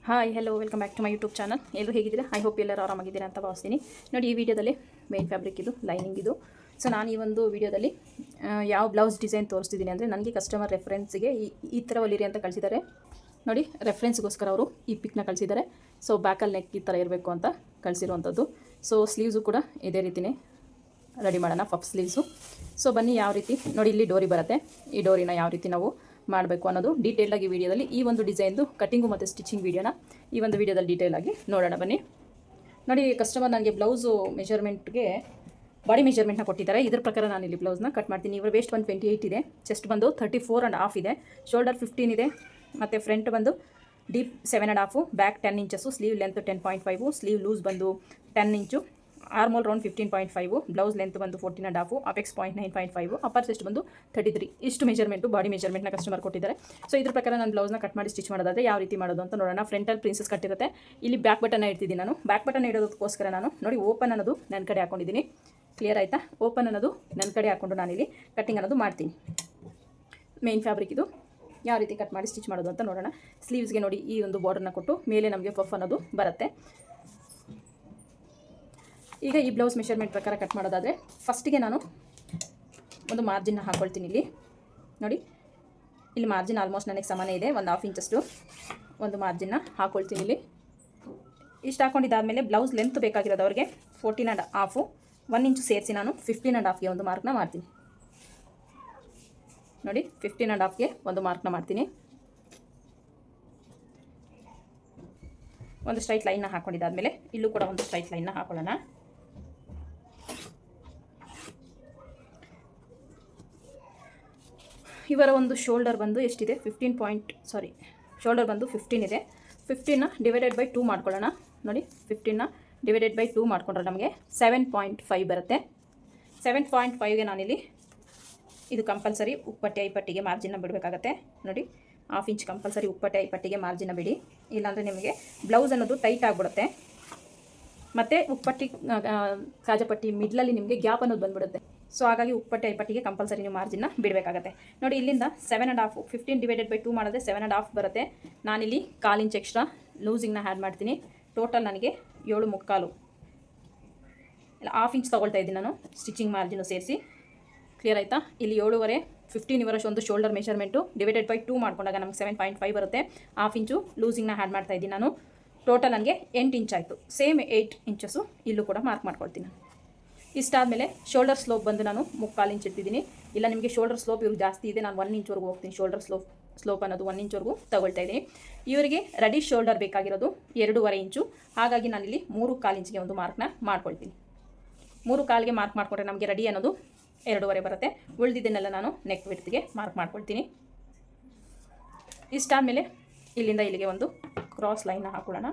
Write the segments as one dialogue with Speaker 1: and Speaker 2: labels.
Speaker 1: Hi hello welcome back to my YouTube channel. ಎಲ್ಲರೂ ಹೇಗಿದ್ದೀರಾ? I hope ಎಲ್ಲರೂ ಆರಾಮಾಗಿದ್ದೀರಾ ಅಂತ ಭಾವಿಸ್ತೀನಿ. ನೋಡಿ, ಈ ವಿಡಿಯೋದಲ್ಲಿ ಮೇನ್ ಫ್ಯಾಬ್ರಿಕ್ ಇದು, ಲೈನಿಂಗ್ ಇದು. ಸೊ ನಾನು ಈ ಒಂದು ವಿಡಿಯೋದಲ್ಲಿ ಯಾವ ಬ್ಲೌಸ್ ಡಿಸೈನ್ ತೋರಿಸ್ತಿದ್ದೀನಿ ಅಂದರೆ, ನನಗೆ ಕಸ್ಟಮರ್ ರೆಫರೆನ್ಸ್ಗೆ ಈ ಥರ ಹೊಲಿರಿ ಅಂತ ಕಳಿಸಿದ್ದಾರೆ. ನೋಡಿ, ರೆಫರೆನ್ಸ್ಗೋಸ್ಕರ ಅವರು ಈ ಪಿಕ್ನ ಕಳಿಸಿದ್ದಾರೆ. ಸೊ ಬ್ಯಾಕಲ್ಲಿ ನೆಕ್ ಈ ಥರ ಇರಬೇಕು ಅಂತ ಕಳಿಸಿರುವಂಥದ್ದು. ಸೊ ಸ್ಲೀವ್ಸು ಕೂಡ ಇದೇ ರೀತಿಯೇ ರೆಡಿ ಮಾಡೋಣ, ಪಫ್ ಸ್ಲೀವ್ಸು. ಸೊ ಬನ್ನಿ, ಯಾವ ರೀತಿ ನೋಡಿ, ಇಲ್ಲಿ ಡೋರಿ ಬರುತ್ತೆ. ಈ ಡೋರಿನ ಯಾವ ರೀತಿ ನಾವು ಮಾಡಬೇಕು ಅನ್ನೋದು ಡೀಟೇಲಾಗಿ ವಿಡಿಯೋದಲ್ಲಿ ಈ ಒಂದು ಡಿಸೈನ್ದು ಕಟ್ಟಿಂಗು ಮತ್ತು ಸ್ಟಿಚಿಂಗ್ ವೀಡಿಯೋನ ಈ ಒಂದು ವಿಡಿಯೋದಲ್ಲಿ ಡೀಟೇಲಾಗಿ ನೋಡೋಣ ಬನ್ನಿ. ನೋಡಿ, ಕಸ್ಟಮರ್ ನನಗೆ ಬ್ಲೌಸು ಮೆಜರ್ಮೆಂಟ್ಗೆ ಬಾಡಿ ಮೆಜರ್ಮೆಂಟ್ನ ಕೊಟ್ಟಿದ್ದಾರೆ. ಇದ್ರ ಪ್ರಕಾರ ನಾನು ಇಲ್ಲಿ ಬ್ಲೌಸ್ನ ಕಟ್ ಮಾಡ್ತೀನಿ. ಇವರು ವೇಸ್ಟ್ 128 ಇದೆ, ಚೆಸ್ಟ್ ಬಂದು 34.5 ಇದೆ, ಶೋಲ್ಡರ್ 15 ಇದೆ, ಮತ್ತು ಫ್ರಂಟ್ ಬಂದು deep 7.5, back 10 inches, sleeve length 10.5, sleeve loose ಬಂದು 10 inch, armhole round 15.5, blouse length ಬಂದು 14.5, ಅಪೆಕ್ಸ್ 9.5, ಅಪ್ಪರ್ ಚೆಸ್ಟ್ ಬಂದು 33. ಇಷ್ಟು ಮೆಜರ್ಮೆಂಟು ಬಾಡಿ ಮೆಜರ್ಮೆಂಟ್ನ ಕಸ್ಟಮರ್ ಕೊಟ್ಟಿದ್ದಾರೆ. ಸೊ ಇದ್ರ ಪ್ರಕಾರ ನಾನು ಬ್ಲೌಸ್ನ ಕಟ್ ಮಾಡಿ ಸ್ಟಿಚ್ ಮಾಡೋದಾದರೆ ಯಾವ ರೀತಿ ಮಾಡೋದು ಅಂತ ನೋಡೋಣ. ಫ್ರಂಟಲ್ಲಿ ಪ್ರಿನ್ಸಸ್ ಕಟ್ಟಿರುತ್ತೆ, ಇಲ್ಲಿ ಬ್ಯಾಕ್ ಬಟನ್ನ ಇಡ್ತಿದ್ದೀನಿ ನಾನು. ಬ್ಯಾಕ್ ಬಟನ್ ಇಡೋದಕ್ಕೋಸ್ಕರ ನಾನು ನೋಡಿ ಓಪನ್ ಅನ್ನೋದು ನನ್ನ ಕಡೆ ಹಾಕೊಂಡಿದ್ದೀನಿ. ಕ್ಲಿಯರ್ ಆಯಿತಾ? ಓಪನ್ ಅನ್ನೋದು ನನ್ನ ಕಡೆ ಹಾಕ್ಕೊಂಡು ನಾನಿಲ್ಲಿ ಕಟ್ಟಿಂಗ್ ಅನ್ನೋದು ಮಾಡ್ತೀನಿ. ಮೇನ್ ಫ್ಯಾಬ್ರಿಕ್ ಇದು ಯಾವ ರೀತಿ ಕಟ್ ಮಾಡಿ ಸ್ಟಿಚ್ ಮಾಡೋದು ಅಂತ ನೋಡೋಣ. ಸ್ಲೀವ್ಸ್ಗೆ ನೋಡಿ ಈ ಒಂದು ಬಾರ್ಡರ್ನ ಕೊಟ್ಟು ಮೇಲೆ ನಮಗೆ ಪಫ್ ಅನ್ನೋದು ಬರುತ್ತೆ. ಈಗ ಈ ಬ್ಲೌಸ್ ಮೆಷರ್ಮೆಂಟ್ ಪ್ರಕಾರ ಕಟ್ ಮಾಡೋದಾದರೆ ಫಸ್ಟಿಗೆ ನಾನು ಒಂದು ಮಾರ್ಜಿನ್ನ ಹಾಕ್ಕೊಳ್ತೀನಿ. ಇಲ್ಲಿ ನೋಡಿ, ಇಲ್ಲಿ ಮಾರ್ಜಿನ್ ಆಲ್ಮೋಸ್ಟ್ ನನಗೆ ಸಮಾನ ಇದೆ, ಒಂದು 1/2 ಇಂಚಷ್ಟು ಒಂದು ಮಾರ್ಜಿನ್ನ ಹಾಕ್ಕೊಳ್ತೀನಿ. ಇಲ್ಲಿ ಇಷ್ಟು ಹಾಕ್ಕೊಂಡಿದ್ದಾದಮೇಲೆ ಬ್ಲೌಸ್ ಲೆಂತ್ ಬೇಕಾಗಿರೋದು ಅವ್ರಿಗೆ 14.5, 1 ಇಂಚು ಸೇರಿಸಿ ನಾನು 15.5ಗೆ ಒಂದು ಮಾರ್ಕ್ನ ಮಾಡ್ತೀನಿ. ನೋಡಿ, 15.5ಗೆ ಒಂದು ಮಾರ್ಕ್ನ ಮಾಡ್ತೀನಿ. ಒಂದು ಸ್ಟ್ರೈಟ್ ಲೈನ್ನ ಹಾಕ್ಕೊಂಡಿದ್ದಾದಮೇಲೆ ಇಲ್ಲೂ ಕೂಡ ಒಂದು ಸ್ಟ್ರೈಟ್ ಲೈನ್ನ ಹಾಕೊಳ್ಳೋಣ. ಇವರ ಒಂದು ಶೋಲ್ಡರ್ ಬಂದು ಎಷ್ಟಿದೆ? ಶೋಲ್ಡರ್ ಬಂದು 15 ಇದೆ. 15ನ ಡಿವೈಡೆಡ್ ಬೈ 2 ಮಾಡ್ಕೊಳ್ಳೋಣ. ನೋಡಿ, 15ನ ಡಿವೈಡೆಡ್ ಬೈ 2 ಮಾಡ್ಕೊಂಡ್ರೆ ನಮಗೆ 7.5 ಬರುತ್ತೆ. 7.5ಗೆ ನಾನಿಲ್ಲಿ ಇದು ಕಂಪಲ್ಸರಿ ಉಪ್ಪಟ್ಟೆ ಐಪಟ್ಟಿಗೆ ಮಾರ್ಜಿನ್ನ ಬಿಡಬೇಕಾಗತ್ತೆ. ನೋಡಿ, 1/2 ಇಂಚ್ ಕಂಪಲ್ಸರಿ ಉಪ್ಪಟ್ಟೆ ಐಪಟ್ಟಿಗೆ ಮಾರ್ಜಿನ್ನ ಬಿಡಿ, ಇಲ್ಲಾಂದರೆ ನಿಮಗೆ ಬ್ಲೌಸ್ ಅನ್ನೋದು ಟೈಟ್ ಆಗಿಬಿಡುತ್ತೆ. ಮತ್ತು ಉಪ್ಪಟ್ಟಿ ಕಾಜಪಟ್ಟಿ ಮಿಡ್ಲಲ್ಲಿ ನಿಮಗೆ ಗ್ಯಾಪ್ ಅನ್ನೋದು ಬಂದುಬಿಡುತ್ತೆ. ಸೊ ಹಾಗಾಗಿ ಉಪ್ಪಟ್ಟೆ ಐಪಟ್ಟಿಗೆ ಕಂಪಲ್ಸರಿ ನೀವು ಮಾರ್ಜಿನ್ನ ಬಿಡಬೇಕಾಗತ್ತೆ. ನೋಡಿ, ಇಲ್ಲಿಂದ 7.5, 15 ಡಿವೈಡೆಡ್ ಬೈ 2 ಮಾಡಿದ್ರೆ 7.5 ಬರುತ್ತೆ. ನಾನಿಲ್ಲಿ 1/4 ಇಂಚ್ ಎಕ್ಸ್ಟ್ರಾ ಲೂಸಿಂಗ್ನ ಆ್ಯಡ್ ಮಾಡ್ತೀನಿ. ಟೋಟಲ್ ನನಗೆ 7.75 ಇಲ್ಲ 1/2 ಇಂಚ್ ತೊಗೊಳ್ತಾ ಇದ್ದೀನಿ ನಾನು, ಸ್ಟಿಚಿಂಗ್ ಮಾರ್ಜಿನ್ನು ಸೇರಿಸಿ. ಕ್ಲಿಯರ್ ಆಯಿತಾ? ಇಲ್ಲಿ 7.5, 15 ಇವರ ಒಂದು ಶೋಲ್ಡರ್ ಮೆಷರ್ಮೆಂಟು ಡಿವೈಡೆಡ್ ಬೈ 2 ಮಾಡ್ಕೊಂಡಾಗ ನಮಗೆ 7.5 ಬರುತ್ತೆ. 1/2 ಇಂಚು ಲೂಸಿಂಗ್ನ ಆ್ಯಡ್ ಮಾಡ್ತಾ ಇದ್ದೀನಿ ನಾನು. ಟೋಟಲ್ ನನಗೆ 8 ಇಂಚ್ ಆಯಿತು. ಸೇಮ್ 8 ಇಂಚಸ್ಸು ಇಲ್ಲೂ ಕೂಡ ಮಾರ್ಕ್ ಮಾಡ್ಕೊಳ್ತೀನಿ. ಇಷ್ಟಾದಮೇಲೆ ಶೋಲ್ಡರ್ ಸ್ಲೋಪ್ ಬಂದು ನಾನು 3/4 ಇಂಚ್ ಇಟ್ಟಿದ್ದೀನಿ. ಇಲ್ಲ ನಿಮಗೆ ಶೋಲ್ಡರ್ ಸ್ಲೋಪ್ ಇವ್ರಿಗೆ ಜಾಸ್ತಿ ಇದೆ, ನಾನು 1 ಇಂಚ್ವರೆಗೂ ಹೋಗ್ತೀನಿ. ಶೋಲ್ಡರ್ ಸ್ಲೋಪ್ ಅನ್ನೋದು 1 ಇಂಚ್ವರೆಗೂ ತಗೊಳ್ತಾ ಇದ್ದೀನಿ. ಇವರಿಗೆ ರೆಡಿ ಶೋಲ್ಡರ್ ಬೇಕಾಗಿರೋದು 2.5 ಇಂಚು. ಹಾಗಾಗಿ ನಾನಿಲ್ಲಿ 3/4 ಇಂಚ್ಗೆ ಒಂದು ಮಾರ್ಕ್ನ ಮಾಡ್ಕೊಳ್ತೀನಿ. 3/4ಗೆ ಮಾರ್ಕ್ ಮಾಡಿಕೊಂಡ್ರೆ ನಮಗೆ ರೆಡಿ ಅನ್ನೋದು 2.5 ಬರುತ್ತೆ. ಉಳಿದಿದ್ದನ್ನೆಲ್ಲ ನಾನು ನೆಕ್ ವಿಡ್ತ್ಗೆ ಮಾರ್ಕ್ ಮಾಡ್ಕೊಳ್ತೀನಿ. ಇಷ್ಟಾದಮೇಲೆ ಇಲ್ಲಿಂದ ಇಲ್ಲಿಗೆ ಒಂದು ಕ್ರಾಸ್ ಲೈನ್ನ ಹಾಕೊಳ್ಳೋಣ.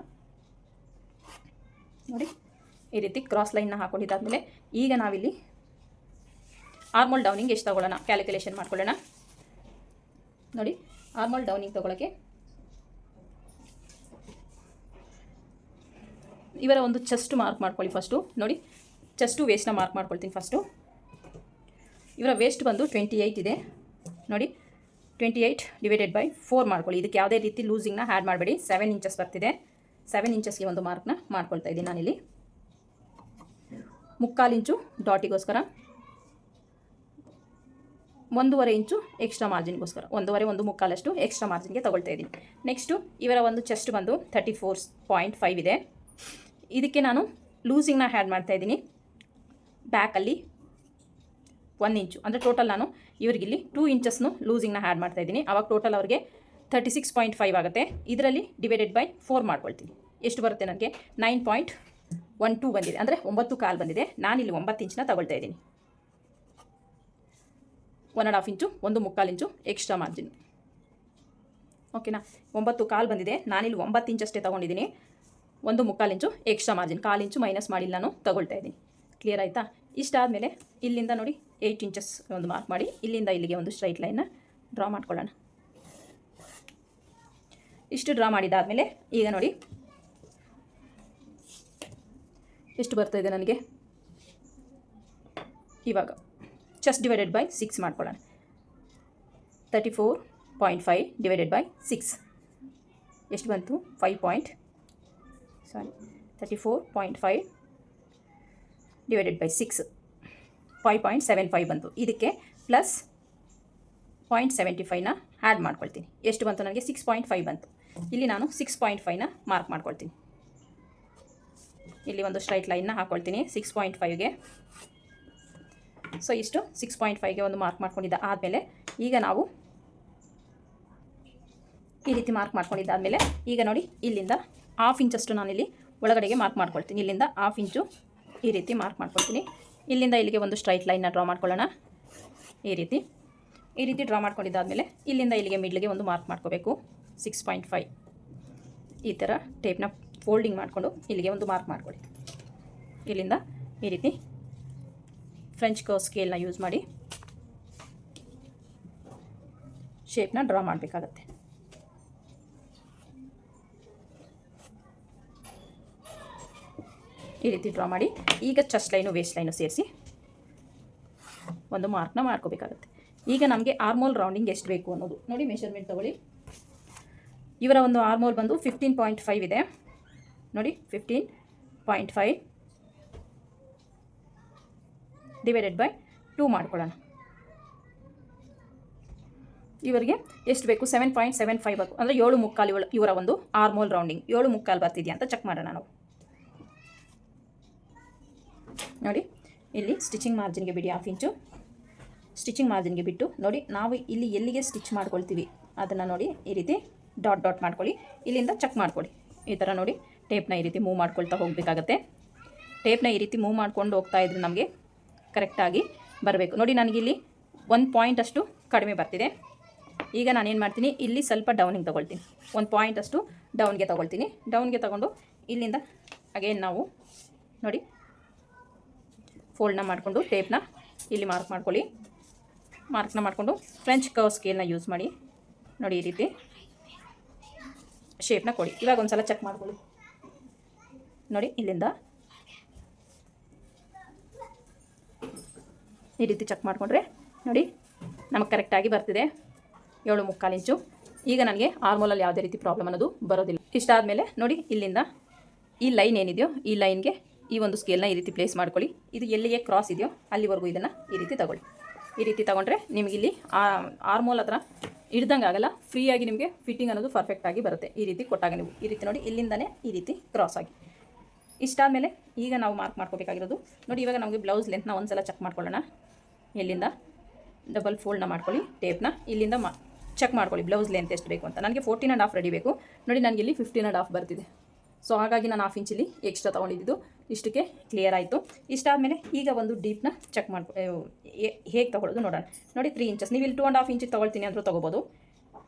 Speaker 1: ನೋಡಿ, ಈ ರೀತಿ ಕ್ರಾಸ್ ಲೈನ್ನ ಹಾಕೊಂಡಿದ್ದಾದಮೇಲೆ ಈಗ ನಾವಿಲ್ಲಿ ಆರ್ಮೋಲ್ ಡೌನಿಂಗ್ ಎಷ್ಟು ತೊಗೊಳ್ಳೋಣ ಕ್ಯಾಲ್ಕುಲೇಷನ್ ಮಾಡ್ಕೊಳ್ಳೋಣ. ನೋಡಿ, ಆರ್ಮೋಲ್ ಡೌನಿಂಗ್ ತೊಗೊಳಕ್ಕೆ ಇವರ ಒಂದು ಚೆಸ್ಟ್ ಮಾರ್ಕ್ ಮಾಡ್ಕೊಳ್ಳಿ ಫಸ್ಟು. ನೋಡಿ, ಚೆಸ್ಟು ವೇಸ್ಟ್ನ ಮಾರ್ಕ್ ಮಾಡ್ಕೊಳ್ತೀನಿ ಫಸ್ಟು. ಇವರ ವೇಸ್ಟ್ ಬಂದು 28 ಇದೆ. ನೋಡಿ, 28 ಡಿವೈಡೆಡ್ ಬೈ 4 ಮಾಡ್ಕೊಳ್ಳಿ. ಇದಕ್ಕೆ ಯಾವುದೇ ರೀತಿ ಲೂಸಿಂಗ್ನ ಆ್ಯಡ್ ಮಾಡಬೇಡಿ. 7 ಇಂಚಸ್ ಬರ್ತಿದೆ. 7 ಇಂಚಸ್ಗೆ ಒಂದು ಮಾರ್ಕ್ನ ಮಾಡ್ಕೊಳ್ತಾ ಇದ್ದೀನಿ ನಾನಿಲ್ಲಿ. 3/4 ಇಂಚು ಡಾಟಿಗೋಸ್ಕರ, 1.5 ಇಂಚು ಎಕ್ಸ್ಟ್ರಾ ಮಾರ್ಜಿನ್ಗೋಸ್ಕರ, 1.5 1/3 ಅಷ್ಟು ಎಕ್ಸ್ಟ್ರಾ ಮಾರ್ಜಿನ್ಗೆ ತೊಗೊಳ್ತಾ ಇದ್ದೀನಿ. ನೆಕ್ಸ್ಟು ಇವರ ಒಂದು ಚೆಸ್ಟ್ ಬಂದು 34.5 ಇದೆ. ಇದಕ್ಕೆ ನಾನು ಲೂಸಿಂಗ್ನ ಆ್ಯಡ್ ಮಾಡ್ತಾ ಇದ್ದೀನಿ. ಬ್ಯಾಕಲ್ಲಿ 1 ಇಂಚು, ಅಂದರೆ ಟೋಟಲ್ ನಾನು ಇವರಿಗಿಲ್ಲಿ 2 ಇಂಚಸ್ನು ಲೂಸಿಂಗ್ನ ಆ್ಯಡ್ ಮಾಡ್ತಾ ಇದ್ದೀನಿ. ಆವಾಗ ಟೋಟಲ್ ಅವ್ರಿಗೆ 36.5 ಆಗುತ್ತೆ. ಇದರಲ್ಲಿ ಡಿವೈಡೆಡ್ ಬೈ 4 ಮಾಡ್ಕೊಳ್ತೀನಿ. ಎಷ್ಟು ಬರುತ್ತೆ? ನನಗೆ 9.12 ಬಂದಿದೆ, ಅಂದರೆ 9.25 ಬಂದಿದೆ. ನಾನಿಲ್ಲಿ 9 ಇಂಚನ್ನ ತಗೊಳ್ತಾ ಇದ್ದೀನಿ. 1.5 ಇಂಚು 1/3 ಇಂಚು ಎಕ್ಸ್ಟ್ರಾ ಮಾರ್ಜಿನ್. ಓಕೆನಾ? 9.25 ಬಂದಿದೆ. ನಾನಿಲ್ಲಿ 9 ಇಂಚಷ್ಟೇ ತೊಗೊಂಡಿದ್ದೀನಿ. 1/3 ಇಂಚು ಎಕ್ಸ್ಟ್ರಾ ಮಾರ್ಜಿನ್, 1/4 ಇಂಚು ಮೈನಸ್ ಮಾಡಿ ನಾನು ತಗೊಳ್ತಾ ಇದ್ದೀನಿ. ಕ್ಲಿಯರ್ ಆಯಿತಾ? ಇಷ್ಟಾದಮೇಲೆ ಇಲ್ಲಿಂದ ನೋಡಿ 8 ಇಂಚಸ್ ಒಂದು ಮಾರ್ಕ್ ಮಾಡಿ ಇಲ್ಲಿಂದ ಇಲ್ಲಿಗೆ ಒಂದು ಸ್ಟ್ರೈಟ್ ಲೈನ್ನ ಡ್ರಾ ಮಾಡ್ಕೊಳ್ಳೋಣ. ಇಷ್ಟು ಡ್ರಾ ಮಾಡಿದಾದಮೇಲೆ ಈಗ ನೋಡಿ ಎಷ್ಟು ಬರ್ತಾ ಇದೆ ನನಗೆ. ಇವಾಗ ಚೆಸ್ಟ್ ಡಿವೈಡೆಡ್ ಬೈ 6 ಮಾಡ್ಕೊಳ್ಳೋಣ. 34.5 ಡಿವೈಡೆಡ್ ಬೈ 6 ಎಷ್ಟು ಬಂತು 34.5 ಡಿವೈಡೆಡ್ ಬೈ 6 5.75 ಬಂತು. ಇದಕ್ಕೆ ಪ್ಲಸ್ 0.75ನ ಆ್ಯಡ್ ಮಾಡ್ಕೊಳ್ತೀನಿ. ಎಷ್ಟು ಬಂತು ನನಗೆ 6.5 ಬಂತು. ಇಲ್ಲಿ ನಾನು 6.5ನ ಮಾರ್ಕ್ ಮಾಡ್ಕೊಳ್ತೀನಿ. ಇಲ್ಲಿ ಒಂದು ಸ್ಟ್ರೈಟ್ ಲೈನ್ನ ಹಾಕ್ಕೊಳ್ತೀನಿ 6.5ಗೆ. ಸೊ ಇಷ್ಟು 6.5ಗೆ ಒಂದು ಮಾರ್ಕ್ ಮಾಡ್ಕೊಂಡಿದ್ದ ಆದಮೇಲೆ ಈಗ ನಾವು ಈ ರೀತಿ ಮಾರ್ಕ್ ಮಾಡ್ಕೊಂಡಿದ್ದಾದಮೇಲೆ ಈಗ ನೋಡಿ ಇಲ್ಲಿಂದ 1/2 ಇಂಚಷ್ಟು ನಾನಿಲ್ಲಿ ಒಳಗಡೆಗೆ ಮಾರ್ಕ್ ಮಾಡ್ಕೊಳ್ತೀನಿ. ಇಲ್ಲಿಂದ 1/2 ಇಂಚು ಈ ರೀತಿ ಮಾರ್ಕ್ ಮಾಡ್ಕೊಳ್ತೀನಿ. ಇಲ್ಲಿಂದ ಇಲ್ಲಿಗೆ ಒಂದು ಸ್ಟ್ರೈಟ್ ಲೈನ್ನ ಡ್ರಾ ಮಾಡ್ಕೊಳ್ಳೋಣ. ಈ ರೀತಿ ಡ್ರಾ ಮಾಡ್ಕೊಂಡಿದ್ದಾದಮೇಲೆ ಇಲ್ಲಿಂದ ಇಲ್ಲಿಗೆ ಮಿಡ್ಲಿಗೆ ಒಂದು ಮಾರ್ಕ್ ಮಾಡ್ಕೋಬೇಕು 6.5. ಈ ಥರ ಟೇಪ್ನ ಫೋಲ್ಡಿಂಗ್ ಮಾಡಿಕೊಂಡು ಇಲ್ಲಿಗೆ ಒಂದು ಮಾರ್ಕ್ ಮಾಡ್ಕೊಳ್ಳಿ. ಇಲ್ಲಿಂದ ಈ ರೀತಿ ಫ್ರೆಂಚ್ ಕರ್ವ್ ಸ್ಕೇಲ್ನ ಯೂಸ್ ಮಾಡಿ ಶೇಪ್ನ ಡ್ರಾ ಮಾಡಬೇಕಾಗತ್ತೆ. ಈ ರೀತಿ ಡ್ರಾ ಮಾಡಿ ಈಗ ಚೆಸ್ಟ್ ಲೈನು ವೇಸ್ಟ್ ಲೈನು ಸೇರಿಸಿ ಒಂದು ಮಾರ್ಕ್ನ ಮಾಡ್ಕೋಬೇಕಾಗತ್ತೆ. ಈಗ ನಮಗೆ ಆರ್ಮೋಲ್ ರೌಂಡಿಂಗ್ ಎಷ್ಟು ಬೇಕು ಅನ್ನೋದು ನೋಡಿ ಮೆಷರ್ಮೆಂಟ್ ತೊಗೊಳ್ಳಿ. ಇವರ ಒಂದು ಆರ್ಮೋಲ್ ಬಂದು 15.5 ಇದೆ ನೋಡಿ. 15.5 ಡಿವೈಡೆಡ್ ಬೈ 2 ಮಾಡ್ಕೊಳ್ಳೋಣ. ಇವರಿಗೆ ಎಷ್ಟು ಬೇಕು 7.75 ಬೇಕು ಅಂದರೆ 7.25 ಇವರ ಒಂದು ಆರ್ಮೋಲ್ ರೌಂಡಿಂಗ್ 7.25 ಬರ್ತಿದೆಯಾ ಅಂತ ಚೆಕ್ ಮಾಡೋಣ ನಾವು. ನೋಡಿ ಇಲ್ಲಿ ಸ್ಟಿಚಿಂಗ್ ಮಾರ್ಜಿನ್ಗೆ ಬಿಡಿ 1/2 ಇಂಚು. ಸ್ಟಿಚಿಂಗ್ ಮಾರ್ಜಿನ್ಗೆ ಬಿಟ್ಟು ನೋಡಿ ನಾವು ಇಲ್ಲಿ ಎಲ್ಲಿಗೆ ಸ್ಟಿಚ್ ಮಾಡ್ಕೊಳ್ತೀವಿ ಅದನ್ನು ನೋಡಿ ಈ ರೀತಿ ಡಾಟ್ ಮಾಡ್ಕೊಳ್ಳಿ. ಇಲ್ಲಿಂದ ಚೆಕ್ ಮಾಡ್ಕೊಳ್ಳಿ. ಈ ಥರ ನೋಡಿ ಟೇಪ್ನ ಈ ರೀತಿ ಮೂವ್ ಮಾಡ್ಕೊಳ್ತಾ ಹೋಗಬೇಕಾಗತ್ತೆ. ಟೇಪ್ನ ಈ ರೀತಿ ಮೂವ್ ಮಾಡ್ಕೊಂಡು ಹೋಗ್ತಾ ಇದ್ರೆ ನಮಗೆ ಕರೆಕ್ಟಾಗಿ ಬರಬೇಕು. ನೋಡಿ ನನಗಿಲ್ಲಿ 1 ಪಾಯಿಂಟ್ ಅಷ್ಟು ಕಡಿಮೆ ಬರ್ತಿದೆ. ಈಗ ನಾನೇನು ಮಾಡ್ತೀನಿ ಇಲ್ಲಿ ಸ್ವಲ್ಪ ಡೌನಿಗೆ ತೊಗೊಳ್ತೀನಿ. 1 ಪಾಯಿಂಟ್ ಅಷ್ಟು ಡೌನ್ಗೆ ತೊಗೊಳ್ತೀನಿ. ಡೌನ್ಗೆ ತೊಗೊಂಡು ಇಲ್ಲಿಂದ ಅಗೇನ್ ನಾವು ನೋಡಿ ಫೋಲ್ಡ್ನ ಮಾಡಿಕೊಂಡು ಟೇಪ್ನ ಇಲ್ಲಿ ಮಾರ್ಕ್ ಮಾಡ್ಕೊಳ್ಳಿ. ಮಾರ್ಕ್ನ ಮಾಡಿಕೊಂಡು ಫ್ರೆಂಚ್ ಕರ್ವ್ ಸ್ಕೇಲ್ನ ಯೂಸ್ ಮಾಡಿ ನೋಡಿ ಈ ರೀತಿ ಶೇಪ್ನ ಕೊಡಿ. ಇವಾಗ ಒಂದು ಸಲ ಚೆಕ್ ಮಾಡ್ಕೊಳ್ಳಿ. ನೋಡಿ ಇಲ್ಲಿಂದ ಈ ರೀತಿ ಚೆಕ್ ಮಾಡಿಕೊಂಡ್ರೆ ನೋಡಿ ನಮಗೆ ಕರೆಕ್ಟಾಗಿ ಬರ್ತಿದೆ 7.25 ಇಂಚು. ಈಗ ನನಗೆ ಆರ್ಮೋಲಲ್ಲಿ ಯಾವುದೇ ರೀತಿ ಪ್ರಾಬ್ಲಮ್ ಅನ್ನೋದು ಬರೋದಿಲ್ಲ. ಇಷ್ಟಾದಮೇಲೆ ನೋಡಿ ಇಲ್ಲಿಂದ ಈ ಲೈನ್ ಏನಿದೆಯೋ ಈ ಲೈನ್ಗೆ ಈ ಒಂದು ಸ್ಕೇಲ್ನ ಈ ರೀತಿ ಪ್ಲೇಸ್ ಮಾಡ್ಕೊಳ್ಳಿ. ಇದು ಎಲ್ಲಿಗೆ ಕ್ರಾಸ್ ಇದೆಯೋ ಅಲ್ಲಿವರೆಗೂ ಇದನ್ನು ಈ ರೀತಿ ತಗೊಳ್ಳಿ. ಈ ರೀತಿ ತೊಗೊಂಡ್ರೆ ನಿಮಗಿಲ್ಲಿ ಆರ್ಮೋಲ್ ಹತ್ರ ಹಿಡ್ದಂಗೆ ಆಗಲ್ಲ, ಫ್ರೀಯಾಗಿ ನಿಮಗೆ ಫಿಟ್ಟಿಂಗ್ ಅನ್ನೋದು ಪರ್ಫೆಕ್ಟಾಗಿ ಬರುತ್ತೆ. ಈ ರೀತಿ ಕೊಟ್ಟಾಗ ನೀವು ಈ ರೀತಿ ನೋಡಿ ಇಲ್ಲಿಂದನೇ ಈ ರೀತಿ ಕ್ರಾಸ್ ಆಗಿ. ಇಷ್ಟಾದಮೇಲೆ ಈಗ ನಾವು ಮಾರ್ಕ್ ಮಾಡ್ಕೋಬೇಕಾಗಿರೋದು ನೋಡಿ ಇವಾಗ ನಮಗೆ ಬ್ಲೌಸ್ ಲೆಂತ್ನ ಒಂದು ಸಲ ಚೆಕ್ ಮಾಡ್ಕೊಳ್ಳೋಣ. ಇಲ್ಲಿಂದ ಡಬಲ್ ಫೋಲ್ಡ್ನ ಮಾಡ್ಕೊಳ್ಳಿ ಟೇಪ್ನ. ಇಲ್ಲಿಂದ ಚೆಕ್ ಮಾಡ್ಕೊಳ್ಳಿ ಬ್ಲೌಸ್ ಲೆಂತ್ ಎಷ್ಟು ಬೇಕು ಅಂತ. ನನಗೆ 14.5 ರೆಡಿ ಬೇಕು ನೋಡಿ. ನನಗೆ ಇಲ್ಲಿ 15.5 ಬರ್ತಿದೆ. ಸೊ ಹಾಗಾಗಿ ನಾನು 1/2 ಇಂಚಲ್ಲಿ ಎಕ್ಸ್ಟ್ರಾ ತೊಗೊಂಡಿದ್ದು. ಇಷ್ಟಕ್ಕೆ ಕ್ಲಿಯರ್ ಆಯಿತು. ಇಷ್ಟಾದಮೇಲೆ ಈಗ ಒಂದು ಡೀಪ್ನ ಚೆಕ್ ಮಾಡ್ಕೊ ಹೇಗೆ ತೊಗೊಳ್ಳೋದು ನೋಡೋಣ. ನೋಡಿ 3 ಇಂಚಸ್ ನೀವು ಇಲ್ಲಿ 2.5 ಇಂಚಿಗೆ ತೊಗೊಳ್ತೀನಿ ಅಂದರೂ ತೊಗೋಬೋದು.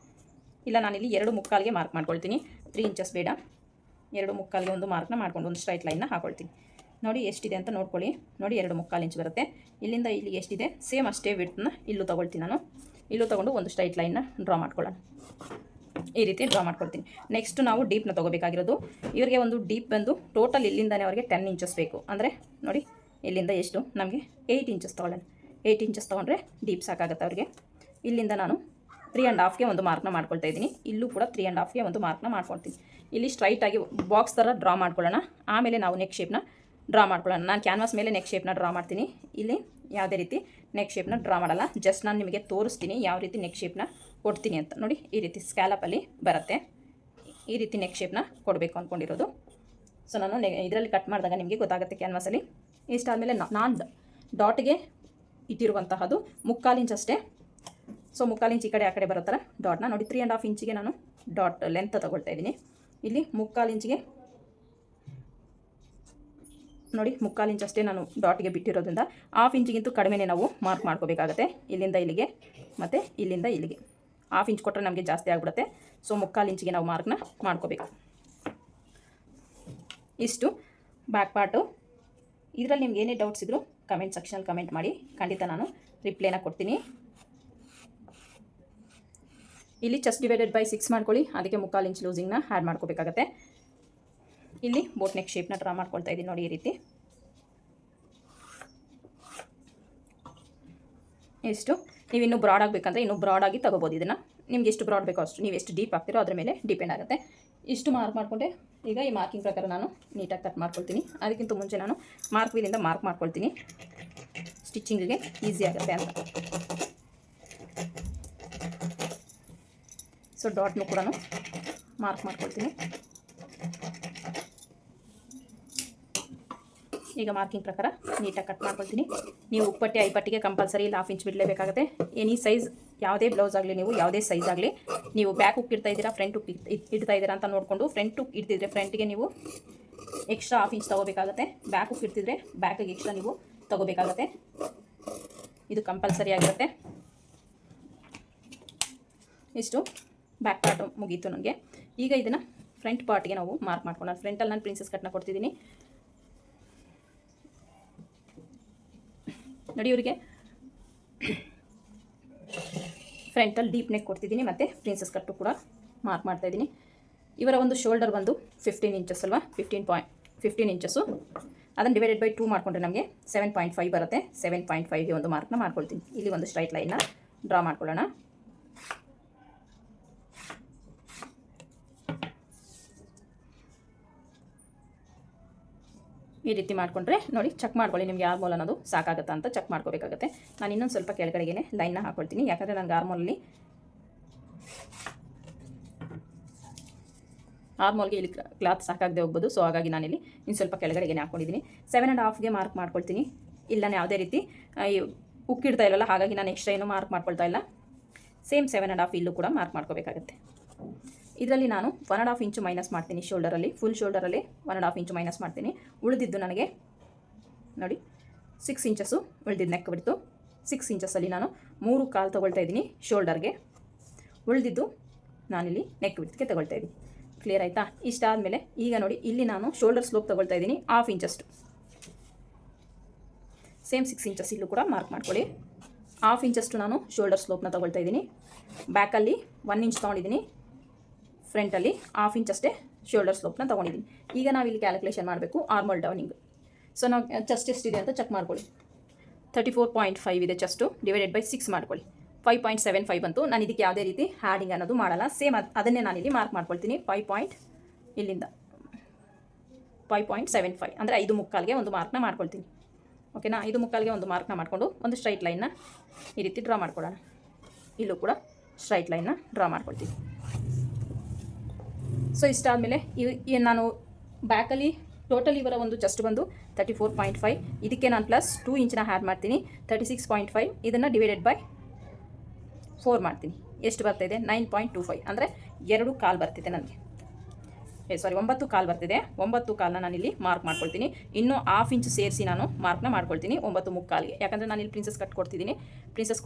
Speaker 1: ಇಲ್ಲ ನಾನಿಲ್ಲಿ 2.25ಗೆ ಮಾರ್ಕ್ ಮಾಡ್ಕೊಳ್ತೀನಿ. 3 ಇಂಚಸ್ ಬೇಡ, 2.25ಗೆ ಒಂದು ಮಾರ್ಕ್ನ ಮಾಡ್ಕೊಂಡು ಒಂದು ಸ್ಟ್ರೈಟ್ ಲೈನ್ನ ಹಾಕೊಳ್ತೀನಿ. ನೋಡಿ ಎಷ್ಟಿದೆ ಅಂತ ನೋಡ್ಕೊಳ್ಳಿ. ನೋಡಿ 2.25 ಇಂಚ್ ಬರುತ್ತೆ. ಇಲ್ಲಿಂದ ಇಲ್ಲಿಗೆ ಎಷ್ಟಿದೆ ಸೇಮ್ ಅಷ್ಟೇ ವಿಡ್ತ್ನ ಇಲ್ಲೂ ತೊಗೊಳ್ತೀನಿ ನಾನು. ಇಲ್ಲೂ ತೊಗೊಂಡು ಒಂದು ಸ್ಟ್ರೈಟ್ ಲೈನ್ನ ಡ್ರಾ ಮಾಡ್ಕೊಳ್ಳೋಣ. ಈ ರೀತಿ ಡ್ರಾ ಮಾಡ್ಕೊಳ್ತೀನಿ. ನೆಕ್ಸ್ಟ್ ನಾವು ಡೀಪ್ನ ತೊಗೋಬೇಕಾಗಿರೋದು. ಇವರಿಗೆ ಒಂದು ಡೀಪ್ ಬಂದು ಟೋಟಲ್ ಇಲ್ಲಿಂದನೇ ಅವರಿಗೆ 10 ಇಂಚಸ್ ಬೇಕು. ಅಂದರೆ ನೋಡಿ ಇಲ್ಲಿಂದ ಎಷ್ಟು ನಮಗೆ 8 ಇಂಚಸ್ ತೊಗೊಳ್ಳೋಣ. 8 ಇಂಚಸ್ ತೊಗೊಂಡ್ರೆ ಡೀಪ್ ಸಾಕಾಗುತ್ತೆ ಅವರಿಗೆ. ಇಲ್ಲಿಂದ ನಾನು 3.5ಗೆ ಒಂದು ಮಾರ್ಕ್ನ ಮಾಡ್ಕೊಳ್ತಾ ಇದ್ದೀನಿ. ಇಲ್ಲೂ ಕೂಡ 3.5ಗೆ ಒಂದು ಮಾರ್ಕ್ನ ಮಾಡ್ಕೊಳ್ತೀನಿ. ಇಲ್ಲಿ ಸ್ಟ್ರೈಟಾಗಿ ಬಾಕ್ಸ್ ಥರ ಡ್ರಾ ಮಾಡ್ಕೊಳ್ಳೋಣ. ಆಮೇಲೆ ನಾವು ನೆಕ್ ಶೇಪ್ನ ಡ್ರಾ ಮಾಡ್ಕೊಳ್ಳೋಣ. ನಾನು ಕ್ಯಾನ್ವಾಸ್ ಮೇಲೆ ನೆಕ್ ಶೇಪ್ನ ಡ್ರಾ ಮಾಡ್ತೀನಿ. ಇಲ್ಲಿ ಯಾವುದೇ ರೀತಿ ನೆಕ್ ಶೇಪ್ನ ಡ್ರಾ ಮಾಡಲ್ಲ. ಜಸ್ಟ್ ನಾನು ನಿಮಗೆ ತೋರಿಸ್ತೀನಿ ಯಾವ ರೀತಿ ನೆಕ್ ಶೇಪ್ನ ಕೊಡ್ತೀನಿ ಅಂತ. ನೋಡಿ ಈ ರೀತಿ ಸ್ಕ್ಯಾಲಪಲ್ಲಿ ಬರುತ್ತೆ. ಈ ರೀತಿ ನೆಕ್ ಶೇಪ್ನ ಕೊಡಬೇಕು ಅಂದ್ಕೊಂಡಿರೋದು. ಸೊ ನಾನು ಇದರಲ್ಲಿ ಕಟ್ ಮಾಡಿದಾಗ ನಿಮಗೆ ಗೊತ್ತಾಗುತ್ತೆ ಕ್ಯಾನ್ವಾಸಲ್ಲಿ. ಇಷ್ಟಾದಮೇಲೆ ನಾನು ಡಾಟ್ಗೆ ಇಟ್ಟಿರುವಂತಹದ್ದು 3/4 ಇಂಚ್ ಅಷ್ಟೇ. ಸೊ 3/4 ಇಂಚ್ ಈ ಕಡೆ ಆ ಕಡೆ ಬರೋ ಥರ ಡಾಟ್ನ ನೋಡಿ 3.5 ಇಂಚಿಗೆ ನಾನು ಡಾಟ್ ಲೆಂತ್ ತೊಗೊಳ್ತಾ ಇದ್ದೀನಿ. ಇಲ್ಲಿ 3/4 ಇಂಚಿಗೆ ನೋಡಿ 3/4 ಇಂಚ್ ಅಷ್ಟೇ ನಾನು ಡಾಟ್ಗೆ ಬಿಟ್ಟಿರೋದ್ರಿಂದ 1/2 ಇಂಚಿಗಿಂತೂ ಕಡಿಮೆನೇ ನಾವು ಮಾರ್ಕ್ ಮಾಡ್ಕೋಬೇಕಾಗತ್ತೆ. ಇಲ್ಲಿಂದ ಇಲ್ಲಿಗೆ ಮತ್ತು ಇಲ್ಲಿಂದ ಇಲ್ಲಿಗೆ 1/2 ಇಂಚ್ ಕೊಟ್ಟರೆ ನಮಗೆ ಜಾಸ್ತಿ ಆಗಿಬಿಡುತ್ತೆ. ಸೊ 3/4 ಇಂಚಿಗೆ ನಾವು ಮಾರ್ಕ್ನ ಮಾಡ್ಕೋಬೇಕು. ಇಷ್ಟು ಬ್ಯಾಕ್ ಪಾರ್ಟು. ಇದರಲ್ಲಿ ನಿಮ್ಗೆ ಏನೇ ಡೌಟ್ಸ್ ಇದ್ದರೂ ಕಮೆಂಟ್ ಸೆಕ್ಷನಲ್ಲಿ ಕಮೆಂಟ್ ಮಾಡಿ, ಖಂಡಿತ ನಾನು ರಿಪ್ಲೈನ ಕೊಡ್ತೀನಿ. ಇಲ್ಲಿ ಚೆಸ್ಟ್ ಡಿವೈಡೆಡ್ ಬೈ 6 ಮಾಡ್ಕೊಳ್ಳಿ. ಅದಕ್ಕೆ 3/4 ಇಂಚ್ ಲೂಸಿಂಗ್ನ ಆ್ಯಡ್ ಮಾಡ್ಕೋಬೇಕಾಗತ್ತೆ. ಇಲ್ಲಿ ಬೋಟ್ ನೆಕ್ ಶೇಪ್ನ ಡ್ರಾ ಮಾಡ್ಕೊಳ್ತಾ ಇದ್ದೀನಿ ನೋಡಿ ಈ ರೀತಿ. ಎಷ್ಟು ನೀವು ಇನ್ನೂ ಬ್ರಾಡ್ ಆಗಬೇಕಂದ್ರೆ ಇನ್ನೂ ಬ್ರಾಡಾಗಿ ತೊಗೋಬೋದು. ಇದನ್ನು ನಿಮ್ಗೆ ಎಷ್ಟು ಬ್ರಾಡ್ ಬೇಕೋ ಅಷ್ಟು, ನೀವು ಎಷ್ಟು ಡೀಪ್ ಆಗ್ತಿರೋ ಅದ್ರ ಮೇಲೆ ಡಿಪೆಂಡ್ ಆಗುತ್ತೆ. ಇಷ್ಟು ಮಾರ್ಕ್ ಮಾಡಿಕೊಂಡೆ. ಈಗ ಈ ಮಾರ್ಕಿಂಗ್ ಪ್ರಕಾರ ನಾನು ನೀಟಾಗಿ ಕಟ್ ಮಾಡ್ಕೊಳ್ತೀನಿ. ಅದಕ್ಕಿಂತ ಮುಂಚೆ ನಾನು ಮಾರ್ಕ್ ವೀಲಿಂದ ಮಾರ್ಕ್ ಮಾಡ್ಕೊಳ್ತೀನಿ, ಸ್ಟಿಚಿಂಗಿಗೆ ಈಸಿ ಆಗುತ್ತೆ ಅಂತ. ಸೊ ಡಾಟ್ನು ಕೂಡ ಮಾರ್ಕ್ ಮಾಡ್ಕೊಳ್ತೀನಿ. ಈಗ ಮಾರ್ಕಿಂಗ್ ಪ್ರಕಾರ ನೀಟಾಗಿ ಕಟ್ ಮಾಡ್ಕೊಳ್ತೀನಿ. ನೀವು ಉಪ್ಪಟ್ಟಿ ಐಪಟ್ಟಿಗೆ ಕಂಪಲ್ಸರಿ ಇಲ್ಲ 1/2 ಇಂಚ್ ಬಿಡಲೇಬೇಕಾಗುತ್ತೆ. ಎನಿ ಸೈಜ್, ಯಾವುದೇ ಬ್ಲೌಸ್ ಆಗಲಿ, ನೀವು ಯಾವುದೇ ಸೈಜ್ ಆಗಲಿ, ನೀವು ಬ್ಯಾಕ್ ಹುಕ್ ಇಡ್ತಾ ಇದ್ದೀರಾ, ಫ್ರಂಟ್ ಹುಕ್ ಇಡ್ತಾ ಇದ್ದೀರಾ ಅಂತ ನೋಡಿಕೊಂಡು ಫ್ರಂಟ್ ಹುಕ್ ಇಡ್ತಿದ್ರೆ ಫ್ರಂಟ್ಗೆ ನೀವು ಎಕ್ಸ್ಟ್ರಾ 1/2 ಇಂಚ್ ತೊಗೋಬೇಕಾಗುತ್ತೆ. ಬ್ಯಾಕ್ ಹುಕ್ ಇಡ್ತಿದ್ರೆ ಬ್ಯಾಕಿಗೆ ಎಕ್ಸ್ಟ್ರಾ ನೀವು ತೊಗೋಬೇಕಾಗುತ್ತೆ. ಇದು ಕಂಪಲ್ಸರಿ ಆಗಿರುತ್ತೆ. ಇಷ್ಟು ಬ್ಯಾಕ್ ಪಾರ್ಟ್ ಮುಗೀತು ನನಗೆ. ಈಗ ಇದನ್ನು ಫ್ರಂಟ್ ಪಾರ್ಟ್ಗೆ ನಾವು ಮಾರ್ಕ್ ಮಾಡ್ಕೊಂಡು, ಫ್ರಂಟಲ್ಲಿ ನಾನು ಪ್ರಿನ್ಸಸ್ ಕಟ್ನ ಕೊಡ್ತಿದ್ದೀನಿ ನೋಡಿ. ಇವರಿಗೆ ಫ್ರಂಟಲ್ಲಿ ಡೀಪ್ ನೆಕ್ ಕೊಡ್ತಿದ್ದೀನಿ ಮತ್ತು ಪ್ರಿನ್ಸಸ್ ಕಟ್ಟು ಕೂಡ ಮಾರ್ಕ್ ಮಾಡ್ತಾಯಿದ್ದೀನಿ. ಇವರ ಒಂದು ಶೋಲ್ಡರ್ ಬಂದು 15 ಇಂಚಸ್ ಅಲ್ವಾ, 15 ಇಂಚಸ್ಸು. ಅದನ್ನು ಡಿವೈಡೆಡ್ ಬೈ 2 ಮಾಡಿಕೊಂಡ್ರೆ ನಮಗೆ 7.5 ಬರುತ್ತೆ. 7.5ಗೆ ಒಂದು ಮಾರ್ಕ್ನ ಮಾಡ್ಕೊಳ್ತೀನಿ. ಇಲ್ಲಿ ಒಂದು ಸ್ಟ್ರೈಟ್ ಲೈನ್ನ ಡ್ರಾ ಮಾಡ್ಕೊಳ್ಳೋಣ. ಈ ರೀತಿ ಮಾಡಿಕೊಂಡ್ರೆ ನೋಡಿ, ಚೆಕ್ ಮಾಡ್ಕೊಳ್ಳಿ ನಿಮಗೆ ಆರ್ಮೋಲ್ ಅನ್ನೋದು ಸಾಕಾಗುತ್ತಾ ಅಂತ ಚೆಕ್ ಮಾಡ್ಕೋಬೇಕಾಗುತ್ತೆ. ನಾನು ಇನ್ನೊಂದು ಸ್ವಲ್ಪ ಕೆಳಗಡೆಗೆ ಲೈನ್ನ ಹಾಕ್ಕೊಳ್ತೀನಿ, ಯಾಕಂದರೆ ನನಗೆ ಆರ್ಮೋಲ್ಗೆ ಇಲ್ಲಿ ಕ್ಲಾತ್ ಸಾಕಾಗದೆ ಹೋಗ್ಬೋದು. ಸೊ ಹಾಗಾಗಿ ನಾನಿಲ್ಲಿ ಇನ್ನು ಸ್ವಲ್ಪ ಕೆಳಗಡೆಗೆ ಹಾಕ್ಕೊಂಡಿದ್ದೀನಿ. 7.5ಗೆ ಮಾರ್ಕ್ ಮಾಡ್ಕೊಳ್ತೀನಿ. ಇಲ್ಲ ಯಾವುದೇ ರೀತಿ ಉಕ್ಕಿಡ್ತಾ ಇಲ್ಲಲ್ಲ, ಹಾಗಾಗಿ ನಾನು ಎಕ್ಸ್ಟ್ರಾ ಏನು ಮಾರ್ಕ್ ಮಾಡ್ಕೊಳ್ತಾ ಇಲ್ಲ. ಸೇಮ್ 7.5 ಇಲ್ಲೂ ಕೂಡ ಮಾರ್ಕ್ ಮಾಡ್ಕೋಬೇಕಾಗುತ್ತೆ. ಇದರಲ್ಲಿ ನಾನು 1.5 ಇಂಚು ಮೈನಸ್ ಮಾಡ್ತೀನಿ. ಶೋಲ್ಡರಲ್ಲಿ, ಫುಲ್ ಶೋಲ್ಡರಲ್ಲಿ 1.5 ಇಂಚು ಮೈನಸ್ ಮಾಡ್ತೀನಿ. ಉಳಿದಿದ್ದು ನನಗೆ ನೋಡಿ 6 ಇಂಚಸ್ಸು ಉಳಿದಿದ್ದು ನೆಕ್ ಬಿಡ್ತು. 6 ಇಂಚಸ್ಸಲ್ಲಿ ನಾನು 3 ಕಾಲು ತೊಗೊಳ್ತಾ ಇದ್ದೀನಿ ಶೋಲ್ಡರ್ಗೆ. ಉಳಿದಿದ್ದು ನಾನಿಲ್ಲಿ ನೆಕ್ ಬಿಡ್ತಿಗೆ ತೊಗೊಳ್ತಾ ಇದ್ದೀನಿ. ಕ್ಲಿಯರ್ ಆಯಿತಾ? ಇಷ್ಟಾದಮೇಲೆ ಈಗ ನೋಡಿ, ಇಲ್ಲಿ ನಾನು ಶೋಲ್ಡರ್ ಸ್ಲೋಪ್ ತೊಗೊಳ್ತಾ ಇದ್ದೀನಿ 1/2 ಇಂಚಷ್ಟು. ಸೇಮ್ 6 ಇಂಚಸ್ ಇಲ್ಲೂ ಕೂಡ ಮಾರ್ಕ್ ಮಾಡ್ಕೊಳ್ಳಿ. 1/2 ಇಂಚಷ್ಟು ನಾನು ಶೋಲ್ಡರ್ ಸ್ಲೋಪ್ನ ತೊಗೊಳ್ತಾ ಇದ್ದೀನಿ. ಬ್ಯಾಕಲ್ಲಿ 1 ಇಂಚ್ ತೊಗೊಂಡಿದ್ದೀನಿ. ಫ್ರಂಟಲ್ಲಿ 1/2 ಇಂಚ್ ಅಷ್ಟೇ ಶೋಲ್ಡರ್ ಸ್ಲೋಪ್ನ ತೊಗೊಂಡಿದ್ದೀನಿ. ಈಗ ನಾವಿಲ್ಲಿ ಕ್ಯಾಲ್ಕುಲೇಷನ್ ಮಾಡಬೇಕು ಆರ್ಮೋಲ್ ಡೌನಿಂಗ್. ಸೊ ನಾವು ಚೆಸ್ಟ್ ಎಷ್ಟಿದೆ ಅಂತ ಚೆಕ್ ಮಾಡ್ಕೊಳ್ಳಿ. 34.5 ಇದೆ ಚೆಸ್ಟು, ಡಿವೈಡೆಡ್ ಬೈ 6 ಮಾಡ್ಕೊಳ್ಳಿ. 5.75 ಬಂತು. ನಾನು ಇದಕ್ಕೆ ಯಾವುದೇ ರೀತಿ ಹ್ಯಾಡಿಂಗ್ ಅನ್ನೋದು ಮಾಡಲ್ಲ. ಸೇಮ್ ಅದನ್ನೇ ನಾನಿಲ್ಲಿ ಮಾರ್ಕ್ ಮಾಡ್ಕೊಳ್ತೀನಿ. 5.75 ಅಂದರೆ 5.75ಗೆ ಒಂದು ಮಾರ್ಕ್ನ ಮಾಡ್ಕೊಳ್ತೀನಿ. ಓಕೆನಾ? 5.75ಗೆ ಒಂದು ಮಾರ್ಕ್ನ ಮಾಡಿಕೊಂಡು ಒಂದು ಸ್ಟ್ರೈಟ್ ಲೈನ್ನ ಈ ರೀತಿ ಡ್ರಾ ಮಾಡ್ಕೊಳ್ಳೋಣ. ಇಲ್ಲೂ ಕೂಡ ಸ್ಟ್ರೈಟ್ ಲೈನ್ನ ಡ್ರಾ ಮಾಡ್ಕೊಳ್ತೀನಿ. ಸೊ ಇಷ್ಟಾದಮೇಲೆ ನಾನು ಬ್ಯಾಕಲ್ಲಿ ಟೋಟಲ್ ಇವರ ಒಂದು ಚೆಸ್ಟ್ ಬಂದು 34.5, ಇದಕ್ಕೆ ನಾನು ಪ್ಲಸ್ 2 ಇಂಚನ್ನ ಆ್ಯಡ್ ಮಾಡ್ತೀನಿ. 36.5. ಇದನ್ನು ಡಿವೈಡೆಡ್ ಬೈ 4 ಮಾಡ್ತೀನಿ. ಎಷ್ಟು ಬರ್ತಾಯಿದೆ? 9.25 ಅಂದರೆ 2 ಕಾಲು ಬರ್ತಿದೆ ನನಗೆ. 9 ಕಾಲು ಬರ್ತಿದೆ. 9 ಕಾಲನ್ನ ನಾನಿಲ್ಲಿ ಮಾರ್ಕ್ ಮಾಡ್ಕೊಳ್ತೀನಿ. ಇನ್ನೂ 1/2 ಇಂಚ್ ಸೇರಿಸಿ ನಾನು ಮಾರ್ಕ್ನ ಮಾಡ್ಕೊಳ್ತೀನಿ 9 ಮುಕ್ಕಾಲಿಗೆ. ಯಾಕಂದರೆ ನಾನಿಲ್ಲಿ ಪ್ರಿನ್ಸಸ್ ಕಟ್ ಕೊಡ್ತಿದ್ದೀನಿ. ಪ್ರಿನ್ಸಸ್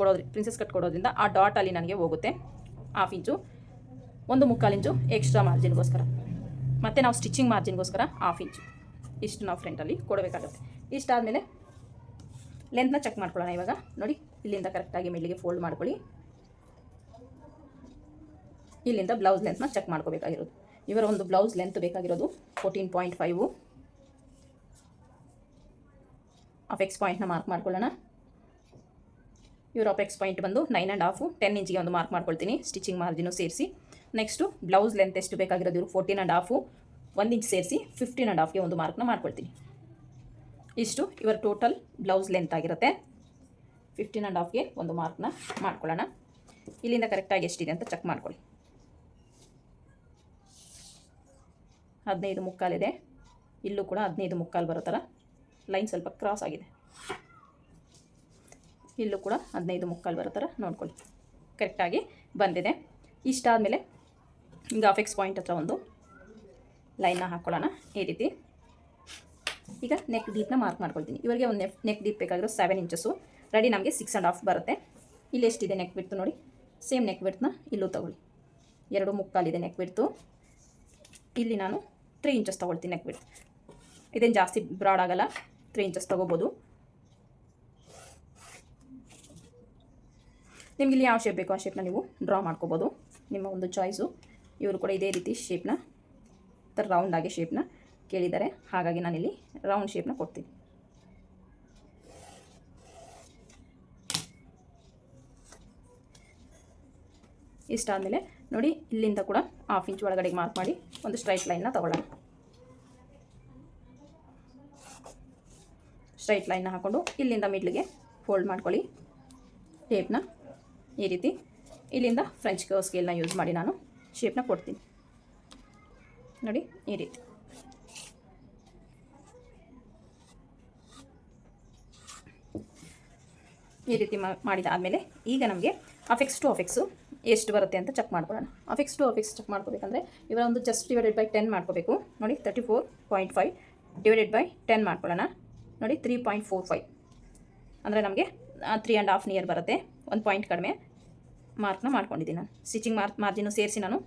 Speaker 1: ಕಟ್ ಕೊಡೋದ್ರಿಂದ ಆ ಡಾಟಲ್ಲಿ ನನಗೆ ಹೋಗುತ್ತೆ 1/2 ಇಂಚು. 1.25 ಇಂಚು ಎಕ್ಸ್ಟ್ರಾ ಮಾರ್ಜಿನ್ಗೋಸ್ಕರ, ಮತ್ತು ನಾವು ಸ್ಟಿಚಿಂಗ್ ಮಾರ್ಜಿನ್ಗೋಸ್ಕರ 1/2 ಇಂಚು ಇಷ್ಟು ನಾವು ಫ್ರಂಟಲ್ಲಿ ಕೊಡಬೇಕಾಗುತ್ತೆ. ಇಷ್ಟಾದಮೇಲೆ ಲೆಂತ್ನ ಚೆಕ್ ಮಾಡ್ಕೊಳ್ಳೋಣ. ಇವಾಗ ನೋಡಿ, ಇಲ್ಲಿಂದ ಕರೆಕ್ಟಾಗಿ ಮಿಡ್ಲಿಗೆ ಫೋಲ್ಡ್ ಮಾಡ್ಕೊಳ್ಳಿ. ಇಲ್ಲಿಂದ ಬ್ಲೌಸ್ ಲೆಂತ್ನ ಚೆಕ್ ಮಾಡ್ಕೋಬೇಕಾಗಿರೋದು. ಇವರ ಒಂದು ಬ್ಲೌಸ್ ಲೆಂತ್ ಬೇಕಾಗಿರೋದು 14.5. ಅಪೆಕ್ಸ್ ಪಾಯಿಂಟ್ನ ಮಾರ್ಕ್ ಮಾಡ್ಕೊಳ್ಳೋಣ. ಇವರ ಅಪೆಕ್ಸ್ ಪಾಯಿಂಟ್ ಬಂದು 9.5, 10 ಇಂಚಿಗೆ ಒಂದು ಮಾರ್ಕ್ ಮಾಡ್ಕೊಳ್ತೀನಿ, ಸ್ಟಿಚಿಂಗ್ ಮಾರ್ಜಿನು ಸೇರಿಸಿ. ನೆಕ್ಸ್ಟು ಬ್ಲೌಸ್ ಲೆಂತ್ ಎಷ್ಟು ಬೇಕಾಗಿರೋದು ಇವರು 14.5, 1 ಇಂಚ್ ಸೇರಿಸಿ 15.5ಗೆ ಒಂದು ಮಾರ್ಕ್ನ ಮಾಡ್ಕೊಳ್ತೀನಿ. ಇಷ್ಟು ಇವರ ಟೋಟಲ್ ಬ್ಲೌಸ್ ಲೆಂತ್ ಆಗಿರುತ್ತೆ. 15.5ಗೆ ಒಂದು ಮಾರ್ಕ್ನ ಮಾಡ್ಕೊಳ್ಳೋಣ. ಇಲ್ಲಿಂದ ಕರೆಕ್ಟಾಗಿ ಎಷ್ಟಿದೆ ಅಂತ ಚೆಕ್ ಮಾಡ್ಕೊಳ್ಳಿ. 15 ಮುಕ್ಕಾಲಿದೆ. ಇಲ್ಲೂ ಕೂಡ 15 ಮುಕ್ಕಾಲು ಬರೋ ಥರ ಲೈನ್ ಸ್ವಲ್ಪ ಕ್ರಾಸ್ ಆಗಿದೆ. ಇಲ್ಲೂ ಕೂಡ 15 ಮುಕ್ಕಾಲು ಬರೋ ಥರ ನೋಡ್ಕೊಳ್ಳಿ. ಕರೆಕ್ಟಾಗಿ ಬಂದಿದೆ. ಇಷ್ಟಾದಮೇಲೆ ಈಗ ಅಪೆಕ್ಸ್ ಪಾಯಿಂಟ್ ಹತ್ರ ಒಂದು ಲೈನ್ನ ಹಾಕ್ಕೊಳ್ಳೋಣ ಈ ರೀತಿ. ಈಗ ನೆಕ್ ಡೀಪ್ನ ಮಾರ್ಕ್ ಮಾಡ್ಕೊಳ್ತೀನಿ. ಇವರಿಗೆ ಒಂದು ನೆಕ್ ಡೀಪ್ ಬೇಕಾಗಿರೋ 7 ಇಂಚಸ್ಸು ರೆಡಿ. ನಮಗೆ 6.5 ಬರುತ್ತೆ. ಇಲ್ಲಿ ಎಷ್ಟಿದೆ ನೆಕ್ ಬಿಡ್ತು ನೋಡಿ, ಸೇಮ್ ನೆಕ್ ಬಿಡ್ತನ್ನ ಇಲ್ಲೂ ತೊಗೊಳ್ಳಿ. 2 ಮುಕ್ಕಾಲಿದೆ ನೆಕ್ ಬಿಡ್ತು. ಇಲ್ಲಿ ನಾನು 3 ಇಂಚಸ್ ತೊಗೊಳ್ತೀನಿ ನೆಕ್ ಬಿಡ್ತು. ಇದೇನು ಜಾಸ್ತಿ ಬ್ರಾಡ್ ಆಗಲ್ಲ, 3 ಇಂಚಸ್ ತೊಗೋಬೋದು. ನಿಮ್ಗೆ ಇಲ್ಲಿ ಯಾವ ಶೇಪ್ ಬೇಕೋ ಆ ಶೇಪ್ನ ನೀವು ಡ್ರಾ ಮಾಡ್ಕೋಬೋದು, ನಿಮ್ಮ ಒಂದು ಚಾಯ್ಸು. ಇವರು ಕೂಡ ಇದೇ ರೀತಿ ಶೇಪ್ನ ರೌಂಡಾಗಿ ಶೇಪ್ನ ಕೇಳಿದ್ದಾರೆ, ಹಾಗಾಗಿ ನಾನಿಲ್ಲಿ ರೌಂಡ್ ಶೇಪ್ನ ಕೊಡ್ತೀನಿ. ಇಷ್ಟಾದಮೇಲೆ ನೋಡಿ, ಇಲ್ಲಿಂದ ಕೂಡ 1/2 ಇಂಚ್ ಒಳಗಡೆ ಮಾರ್ಕ್ ಮಾಡಿ ಒಂದು ಸ್ಟ್ರೈಟ್ ಲೈನ್ನ ತಗೊಳ್ಳೋಣ. ಸ್ಟ್ರೈಟ್ ಲೈನ್ನ ಹಾಕ್ಕೊಂಡು ಇಲ್ಲಿಂದ ಮಿಡ್ಲಿಗೆ ಫೋಲ್ಡ್ ಮಾಡ್ಕೊಳ್ಳಿ ಟೇಪ್ನ. ಈ ರೀತಿ ಇಲ್ಲಿಂದ ಫ್ರೆಂಚ್ ಕರ್ವ್ ಸ್ಕೇಲ್ನ ಯೂಸ್ ಮಾಡಿ ನಾನು ಶೇಪ್ನ ಕೊಡ್ತೀನಿ ನೋಡಿ. ಈ ರೀತಿ ಮಾಡಿದಾದಮೇಲೆ ಈಗ ನಮಗೆ ಅಫೆಕ್ಸ್ ಟು ಅಫೆಕ್ಸು ಎಷ್ಟು ಬರುತ್ತೆ ಅಂತ ಚೆಕ್ ಮಾಡ್ಕೊಳ್ಳೋಣ. ಅಫೆಕ್ಸ್ ಟು ಅಫೆಕ್ಸ್ ಚೆಕ್ ಮಾಡ್ಕೋಬೇಕಂದ್ರೆ ಇವರ ಒಂದು ಜಸ್ಟ್ ಡಿವೈಡೆಡ್ ಬೈ 10 ಮಾಡ್ಕೋಬೇಕು ನೋಡಿ. 34.5 ಡಿವೈಡೆಡ್ ಬೈ 10 ಮಾಡ್ಕೊಳ್ಳೋಣ ನೋಡಿ. 3.45 ಅಂದರೆ ನಮಗೆ 3.5 ನಿಯರ್ ಬರುತ್ತೆ. 1 ಪಾಯಿಂಟ್ ಕಡಿಮೆ ಮಾರ್ಕ್ನ ಮಾಡ್ಕೊಂಡಿದ್ದೀನಿ ನಾನು. ಸ್ಟಿಚಿಂಗ್ ಮಾರ್ಜಿನು ಸೇರಿಸಿ ನಾನು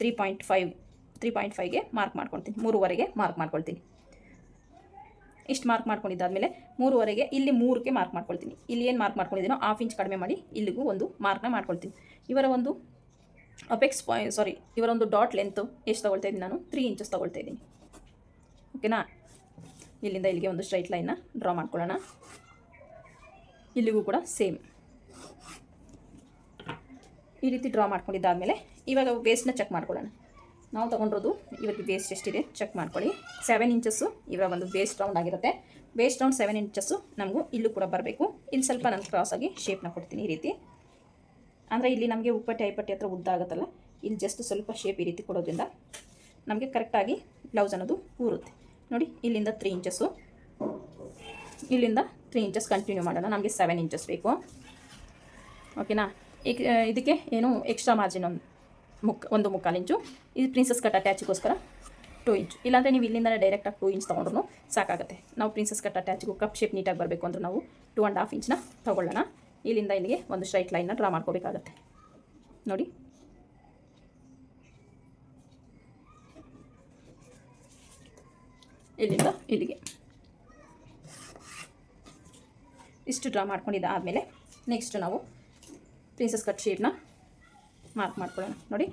Speaker 1: 3.5ಗೆ ಮಾರ್ಕ್ ಮಾಡ್ಕೊಳ್ತೀನಿ. 3.5ಗೆ ಮಾರ್ಕ್ ಮಾಡ್ಕೊಳ್ತೀನಿ. ಇಷ್ಟು ಮಾರ್ಕ್ ಮಾಡ್ಕೊಂಡಿದ್ದಾದಮೇಲೆ 3.5ಗೆ ಇಲ್ಲಿ 3ಕ್ಕೆ ಮಾರ್ಕ್ ಮಾಡ್ಕೊಳ್ತೀನಿ. ಇಲ್ಲಿ ಏನು ಮಾರ್ಕ್ ಮಾಡ್ಕೊಂಡಿದ್ದೀನೋ 1/2 ಇಂಚ್ ಕಡಿಮೆ ಮಾಡಿ ಇಲ್ಲಿಗೂ ಒಂದು ಮಾರ್ಕ್ನ ಮಾಡ್ಕೊಳ್ತೀನಿ. ಇವರ ಒಂದು ಇವರ ಒಂದು ಡಾಟ್ ಲೆಂತು ಎಷ್ಟು ತೊಗೊಳ್ತಾ ಇದ್ದೀನಿ ನಾನು? 3 ಇಂಚಸ್ ತೊಗೊಳ್ತಾ ಇದ್ದೀನಿ. ಓಕೆನಾ? ಇಲ್ಲಿಂದ ಇಲ್ಲಿಗೆ ಒಂದು ಸ್ಟ್ರೈಟ್ ಲೈನ್ನ ಡ್ರಾ ಮಾಡ್ಕೊಳ್ಳೋಣ. ಇಲ್ಲಿಗೂ ಕೂಡ ಸೇಮ್ ಈ ರೀತಿ ಡ್ರಾ ಮಾಡ್ಕೊಂಡಿದ್ದಾದಮೇಲೆ ಇವಾಗ ವೇಸ್ಟ್ನ ಚೆಕ್ ಮಾಡ್ಕೊಳ್ಳೋಣ. ನಾವು ತೊಗೊಂಡಿರೋದು ಇವರಿಗೆ ವೇಸ್ಟ್ ಎಷ್ಟಿದೆ ಚೆಕ್ ಮಾಡ್ಕೊಳ್ಳಿ. 7 ಇಂಚಸ್ಸು ಇವರ ಒಂದು ವೇಸ್ಟ್ ರೌಂಡ್ ಆಗಿರುತ್ತೆ. ವೇಸ್ಟ್ ರೌಂಡ್ 7 ಇಂಚಸ್ಸು ನಮಗೂ ಇಲ್ಲೂ ಕೂಡ ಬರಬೇಕು. ಇಲ್ಲಿ ಸ್ವಲ್ಪ ನಾನು ಕ್ರಾಸಾಗಿ ಶೇಪ್ನ ಕೊಡ್ತೀನಿ ಈ ರೀತಿ. ಅಂದರೆ ಇಲ್ಲಿ ನಮಗೆ ಉಪ್ಪಟ್ಟಿ ಐಪಟ್ಟಿ ಹತ್ರ ಉದ್ದ ಆಗುತ್ತಲ್ಲ, ಇಲ್ಲಿ ಜಸ್ಟ್ ಸ್ವಲ್ಪ ಶೇಪ್ ಈ ರೀತಿ ಕೊಡೋದ್ರಿಂದ ನಮಗೆ ಕರೆಕ್ಟಾಗಿ ಬ್ಲೌಸ್ ಅನ್ನೋದು ಕೂರುತ್ತೆ ನೋಡಿ. ಇಲ್ಲಿಂದ 3 ಇಂಚಸ್ಸು, ಇಲ್ಲಿಂದ 3 ಇಂಚಸ್ ಕಂಟಿನ್ಯೂ ಮಾಡೋಣ. ನಮಗೆ 7 ಇಂಚಸ್ ಬೇಕು. ಓಕೆನಾ? ಇದಕ್ಕೆ ಏನು ಎಕ್ಸ್ಟ್ರಾ ಮಾರ್ಜಿನ್ ಒಂದು 3/4 ಇಂಚು. ಇದು ಪ್ರಿನ್ಸಸ್ ಕಟ್ ಅಟ್ಯಾಚಿಗೋಸ್ಕರ 2 ಇಂಚ್. ಇಲ್ಲಾಂದರೆ ನೀವು ಇಲ್ಲಿಂದ ಡೈರೆಕ್ಟಾಗಿ 2 ಇಂಚ್ ತೊಗೊಂಡ್ರು ಸಾಕಾಗುತ್ತೆ. ನಾವು ಪ್ರಿನ್ಸಸ್ ಕಟ್ ಅಟ್ಯಾಚಿಗೂ ಕಪ್ ಶೇಪ್ ನೀಟಾಗಿ ಬರಬೇಕು ಅಂದ್ರೆ ನಾವು 2.5 ಇಂಚ್ನ ತೊಗೊಳ್ಳೋಣ. ಇಲ್ಲಿಂದ ಇಲ್ಲಿಗೆ ಒಂದು ಸ್ಟ್ರೈಟ್ ಲೈನ್ನ ಡ್ರಾ ಮಾಡ್ಕೋಬೇಕಾಗತ್ತೆ ನೋಡಿ. ಇಲ್ಲಿಂದ ಇಲ್ಲಿಗೆ ಇಷ್ಟು ಡ್ರಾ ಮಾಡ್ಕೊಂಡಿದ್ದಾದಮೇಲೆ ನೆಕ್ಸ್ಟ್ ನಾವು ಪ್ರಿನ್ಸಸ್ ಕಟ್ ಶೇಪ್ನ ಮಾರ್ಕ್ ಮಾಡ್ಕೊಳ್ಳೋಣ ನೋಡಿ.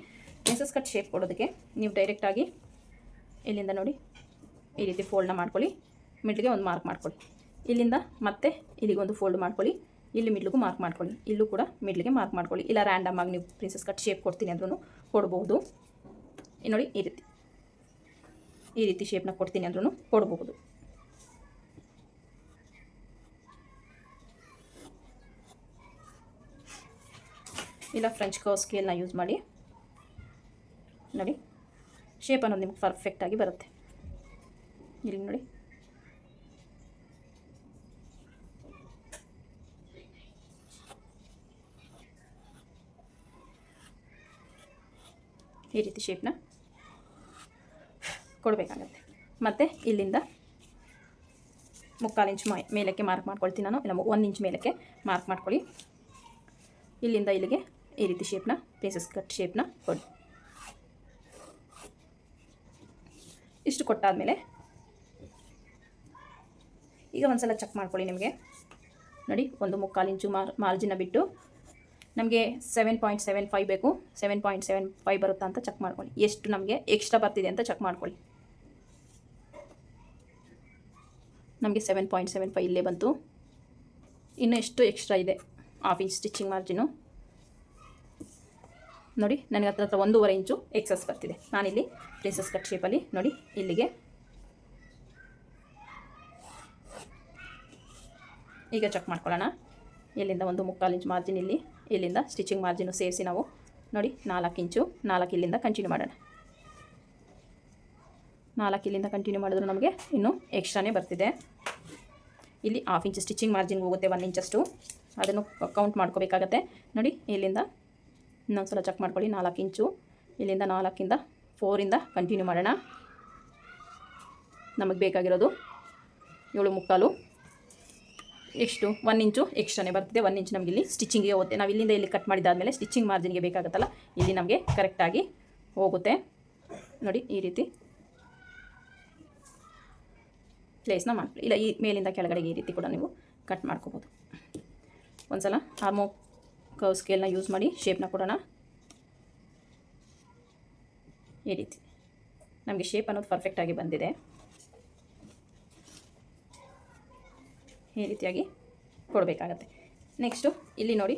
Speaker 1: ಪ್ರಿನ್ಸಸ್ ಕಟ್ ಶೇಪ್ ಕೊಡೋದಕ್ಕೆ ನೀವು ಡೈರೆಕ್ಟಾಗಿ ಇಲ್ಲಿಂದ ನೋಡಿ ಈ ರೀತಿ ಫೋಲ್ಡ್ನ ಮಾಡ್ಕೊಳ್ಳಿ. ಮಿಡ್ಲಿಗೆ ಒಂದು ಮಾರ್ಕ್ ಮಾಡ್ಕೊಳ್ಳಿ. ಇಲ್ಲಿಂದ ಮತ್ತೆ ಇಲ್ಲಿಗೆ ಒಂದು ಫೋಲ್ಡ್ ಮಾಡ್ಕೊಳ್ಳಿ. ಇಲ್ಲಿ ಮಿಡ್ಲಿಗೂ ಮಾರ್ಕ್ ಮಾಡ್ಕೊಳ್ಳಿ. ಇಲ್ಲೂ ಕೂಡ ಮಿಡ್ಲಿಗೆ ಮಾರ್ಕ್ ಮಾಡ್ಕೊಳ್ಳಿ. ಇಲ್ಲ ರ್ಯಾಂಡಮ್ ಆಗಿ ನೀವು ಪ್ರಿನ್ಸಸ್ ಕಟ್ ಶೇಪ್ ಕೊಡ್ತೀನಿ ಅಂದ್ರೂ ಕೊಡ್ಬೋದು ನೋಡಿ. ಈ ರೀತಿ ಶೇಪ್ನ ಕೊಡ್ತೀನಿ ಅಂದ್ರೂ ಕೊಡಬಹುದು. ಇಲ್ಲ ಫ್ರೆಂಚ್ ಕರ್ವ್ ಸ್ಕೇಲ್ನ ಯೂಸ್ ಮಾಡಿ ನೋಡಿ. ಶೇಪ್ ಅನ್ನೋದು ನಿಮ್ಗೆ ಪರ್ಫೆಕ್ಟಾಗಿ ಬರುತ್ತೆ. ಇಲ್ಲಿ ನೋಡಿ ಈ ರೀತಿ ಶೇಪ್ನ ಕೊಡಬೇಕಾಗತ್ತೆ. ಮತ್ತು ಇಲ್ಲಿಂದ 3/4 ಇಂಚ್ ಮೇಲಕ್ಕೆ ಮಾರ್ಕ್ ಮಾಡ್ಕೊಳ್ತೀನಿ ನಾನು. ಇಲ್ಲ 1 ಇಂಚ್ ಮೇಲಕ್ಕೆ ಮಾರ್ಕ್ ಮಾಡ್ಕೊಳ್ಳಿ. ಇಲ್ಲಿಂದ ಇಲ್ಲಿಗೆ ಈ ರೀತಿ ಶೇಪ್ನ ಪ್ರಿನ್ಸಸ್ ಕಟ್ ಶೇಪ್ನ ಕೊಡಿ. ಇಷ್ಟು ಕೊಟ್ಟಾದಮೇಲೆ ಈಗ ಒಂದ್ಸಲ ಚೆಕ್ ಮಾಡ್ಕೊಳ್ಳಿ. ನಿಮಗೆ ನೋಡಿ ಒಂದು 3/4 ಇಂಚು ಮಾರ್ಜಿನ ಬಿಟ್ಟು ನಮಗೆ 7.75 ಬೇಕು. 7.75 ಬರುತ್ತಾ ಅಂತ ಚೆಕ್ ಮಾಡ್ಕೊಳ್ಳಿ. ಎಷ್ಟು ನಮಗೆ ಎಕ್ಸ್ಟ್ರಾ ಬರ್ತಿದೆ ಅಂತ ಚೆಕ್ ಮಾಡ್ಕೊಳ್ಳಿ. ನಮಗೆ 7.75 ಇಲ್ಲೇ ಬಂತು. ಇನ್ನು ಎಷ್ಟು ಎಕ್ಸ್ಟ್ರಾ ಇದೆ? 1/2 ಇಂಚ್ ಸ್ಟಿಚಿಂಗ್ ಮಾರ್ಜಿನು ನೋಡಿ. ನನಗೆ ಹತ್ರ 1.5 ಇಂಚು ಎಕ್ಸಸ್ ಬರ್ತಿದೆ. ನಾನಿಲ್ಲಿ ಪ್ರಿನ್ಸಸ್ ಕಟ್ ಶೇಪಲ್ಲಿ ನೋಡಿ ಇಲ್ಲಿಗೆ ಈಗ ಚೆಕ್ ಮಾಡ್ಕೊಳ್ಳೋಣ. ಇಲ್ಲಿಂದ ಒಂದು 3/4 ಇಂಚ್ ಮಾರ್ಜಿನ್ ಇಲ್ಲಿ, ಇಲ್ಲಿಂದ ಸ್ಟಿಚಿಂಗ್ ಮಾರ್ಜಿನು ಸೇರಿಸಿ ನಾವು ನೋಡಿ 4 ಇಂಚು. 4 ಇಲ್ಲಿಂದ ಕಂಟಿನ್ಯೂ ಮಾಡೋಣ. 4 ಇಲ್ಲಿಂದ ಕಂಟಿನ್ಯೂ ಮಾಡಿದ್ರು ನಮಗೆ ಇನ್ನೂ ಎಕ್ಸ್ಟ್ರಾನೇ ಬರ್ತಿದೆ. ಇಲ್ಲಿ 1/2 ಇಂಚ್ ಸ್ಟಿಚಿಂಗ್ ಮಾರ್ಜಿನ್ಗೆ ಹೋಗುತ್ತೆ. 1 ಇಂಚಷ್ಟು ಅದನ್ನು ಕೌಂಟ್ ಮಾಡ್ಕೋಬೇಕಾಗತ್ತೆ ನೋಡಿ. ಇಲ್ಲಿಂದ ಇನ್ನೊಂದು ಸಲ ಚೆಕ್ ಮಾಡ್ಕೊಳ್ಳಿ. 4 ಇಂಚು ಇಲ್ಲಿಂದ 4ಇಂದ 4ಇಂದ ಕಂಟಿನ್ಯೂ ಮಾಡೋಣ. ನಮಗೆ ಬೇಕಾಗಿರೋದು 7.75 ಎಷ್ಟು 1 ಇಂಚು ಎಕ್ಸ್ಟ್ರಾನೇ ಬರ್ತಿದೆ. 1 ಇಂಚ್ ನಮಗೆ ಇಲ್ಲಿ ಸ್ಟಿಚಿಂಗಿಗೆ ಹೋಗುತ್ತೆ. ನಾವು ಇಲ್ಲಿಂದ ಇಲ್ಲಿ ಕಟ್ ಮಾಡಿದಾದಮೇಲೆ ಸ್ಟಿಚಿಂಗ್ ಮಾರ್ಜಿನ್ಗೆ ಬೇಕಾಗುತ್ತಲ್ಲ, ಇಲ್ಲಿ ನಮಗೆ ಕರೆಕ್ಟಾಗಿ ಹೋಗುತ್ತೆ ನೋಡಿ. ಈ ರೀತಿ ಪ್ಲೇಸ್ನ ಮಾಡಿ, ಇಲ್ಲ ಈ ಮೇಲಿಂದ ಕೆಳಗಡೆಗೆ ಈ ರೀತಿ ಕೂಡ ನೀವು ಕಟ್ ಮಾಡ್ಕೋಬೋದು. ಒಂದು ಸಲ ಆರ್ಮೋ ಕರ್ವ್ ಸ್ಕೇಲ್ನ ಯೂಸ್ ಮಾಡಿ ಶೇಪ್ನ ಕೊಡೋಣ. ಈ ರೀತಿ ನಮಗೆ ಶೇಪ್ ಅನ್ನೋದು ಪರ್ಫೆಕ್ಟಾಗಿ ಬಂದಿದೆ. ಈ ರೀತಿಯಾಗಿ ಕೊಡಬೇಕಾಗತ್ತೆ. ನೆಕ್ಸ್ಟು ಇಲ್ಲಿ ನೋಡಿ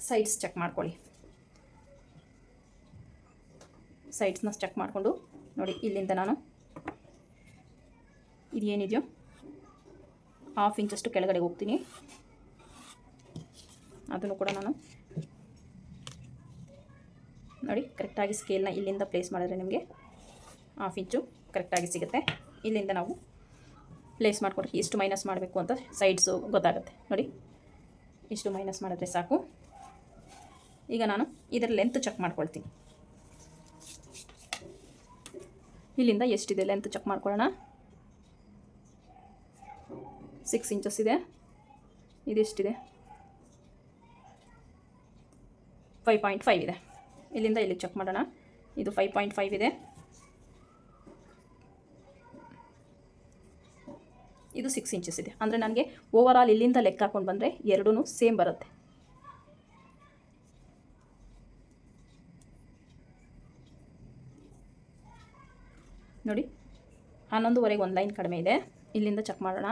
Speaker 1: ಸೈಡ್ಸ್ ಚೆಕ್ ಮಾಡ್ಕೊಳ್ಳಿ. ಸೈಡ್ಸ್ನ ಚೆಕ್ ಮಾಡಿಕೊಂಡು ನೋಡಿ, ಇಲ್ಲಿಂದ ನಾನು ಇದೇನಿದೆಯೋ 1/2 ಇಂಚಷ್ಟು ಕೆಳಗಡೆ ಹೋಗ್ತೀನಿ. ಅದನ್ನು ಕೂಡ ನಾನು ನೋಡಿ ಕರೆಕ್ಟಾಗಿ ಸ್ಕೇಲ್ನ ಇಲ್ಲಿಂದ ಪ್ಲೇಸ್ ಮಾಡಿದ್ರೆ ನಿಮಗೆ 1/2 ಇಂಚು ಕರೆಕ್ಟಾಗಿ ಸಿಗುತ್ತೆ. ಇಲ್ಲಿಂದ ನಾವು ಪ್ಲೇಸ್ ಮಾಡಿಕೊಂಡ್ರೆ ಎಷ್ಟು ಮೈನಸ್ ಮಾಡಬೇಕು ಅಂತ ಸೈಡ್ಸು ಗೊತ್ತಾಗುತ್ತೆ. ನೋಡಿ, ಇಷ್ಟು ಮೈನಸ್ ಮಾಡಿದ್ರೆ ಸಾಕು. ಈಗ ನಾನು ಇದರ ಲೆಂತ್ ಚೆಕ್ ಮಾಡ್ಕೊಳ್ತೀನಿ. ಇಲ್ಲಿಂದ ಎಷ್ಟಿದೆ ಲೆಂತ್ ಚೆಕ್ ಮಾಡ್ಕೊಳ್ಳೋಣ. 6 ಇಂಚಸ್ ಇದೆ. ಇದೆಷ್ಟಿದೆ? 5.5 ಇದೆ. ಇಲ್ಲಿಂದ ಇಲ್ಲಿ ಚೆಕ್ ಮಾಡೋಣ. ಇದು 5.5 ಇದೆ. ಇದು 6 ಇಂಚಸ್ ಇದೆ. ಅಂದರೆ ನನಗೆ ಓವರಾಲ್ ಇಲ್ಲಿಂದ ಲೆಕ್ಕ ಹಾಕೊಂಡು ಬಂದರೆ ಎರಡೂ ಸೇಮ್ ಬರುತ್ತೆ. ನೋಡಿ, 11.5 ಒಂದು ಲೈನ್ ಕಡಿಮೆ ಇದೆ. ಇಲ್ಲಿಂದ ಚೆಕ್ ಮಾಡೋಣ.